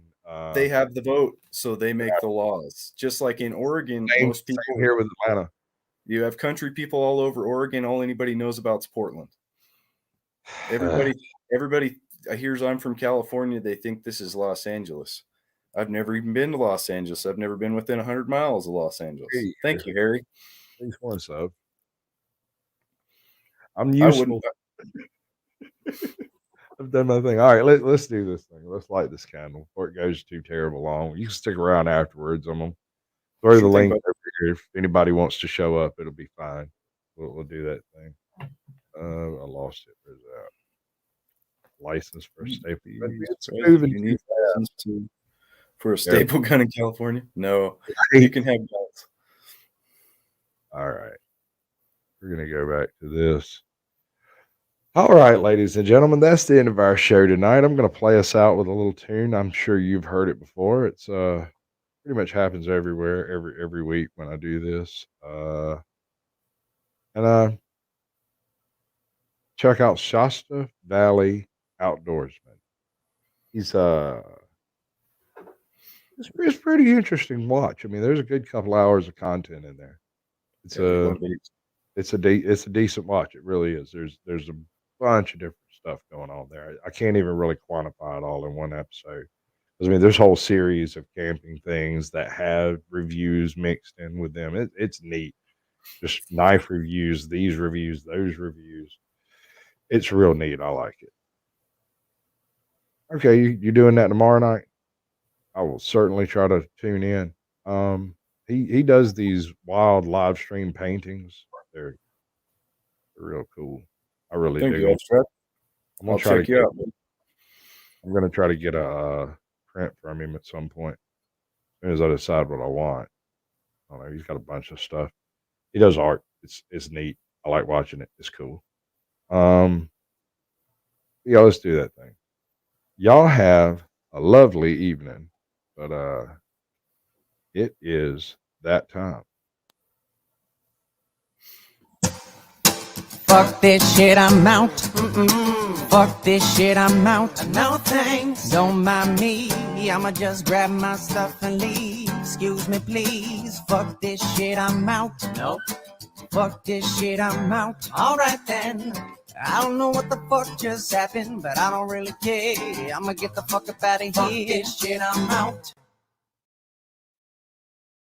Speaker 3: They have the vote, so they make the laws. Just like in Oregon, most people
Speaker 2: here with Atlanta.
Speaker 3: You have country people all over Oregon. All anybody knows about is Portland. Everybody hears I'm from California. They think this is Los Angeles. I've never even been to Los Angeles. I've never been within 100 miles of Los Angeles. Thank you, Harry.
Speaker 2: Thanks one sub. I'm useful. I've done my thing. All right, let's do this thing. Let's light this candle before it goes too terrible long. You can stick around afterwards. I'm gonna throw the link over here. If anybody wants to show up, it'll be fine. We'll do that thing. I lost it. Where's that? License for a staple. It's moving
Speaker 3: you need license for a staple gun in California? No, you can have guns.
Speaker 2: All right, we're gonna go back to this. All right, ladies and gentlemen, that's the end of our show tonight. I'm going to play us out with a little tune. I'm sure you've heard it before. It's pretty much happens everywhere, every week when I do this. And check out Shasta Valley Outdoorsman. He's it's pretty interesting watch. I mean, there's a good couple hours of content in there. It's a decent watch. It really is. There's a bunch of different stuff going on there. I can't even really quantify it all in one episode. I mean, there's a whole series of camping things that have reviews mixed in with them. It's neat. Just knife reviews, these reviews, those reviews. It's real neat. I like it. Okay, you doing that tomorrow night? I will certainly try to tune in. He does these wild live stream paintings. They're real cool. I really do. I'm gonna try to out. I'm gonna try to get a print from him at some point. As soon as I decide what I want. I don't know. He's got a bunch of stuff. He does art. It's neat. I like watching it. It's cool. Yeah, let's do that thing. Y'all have a lovely evening, but it is that time.
Speaker 20: Fuck this shit, I'm out. Fuck this shit, I'm out. No thanks. Don't mind me. I'ma just grab my stuff and leave. Excuse me, please. Fuck this shit, I'm out. Nope. Fuck this shit, I'm out. Alright then. I don't know what the fuck just happened, but I don't really care. I'ma get the fuck up out of here. Fuck this shit, I'm out.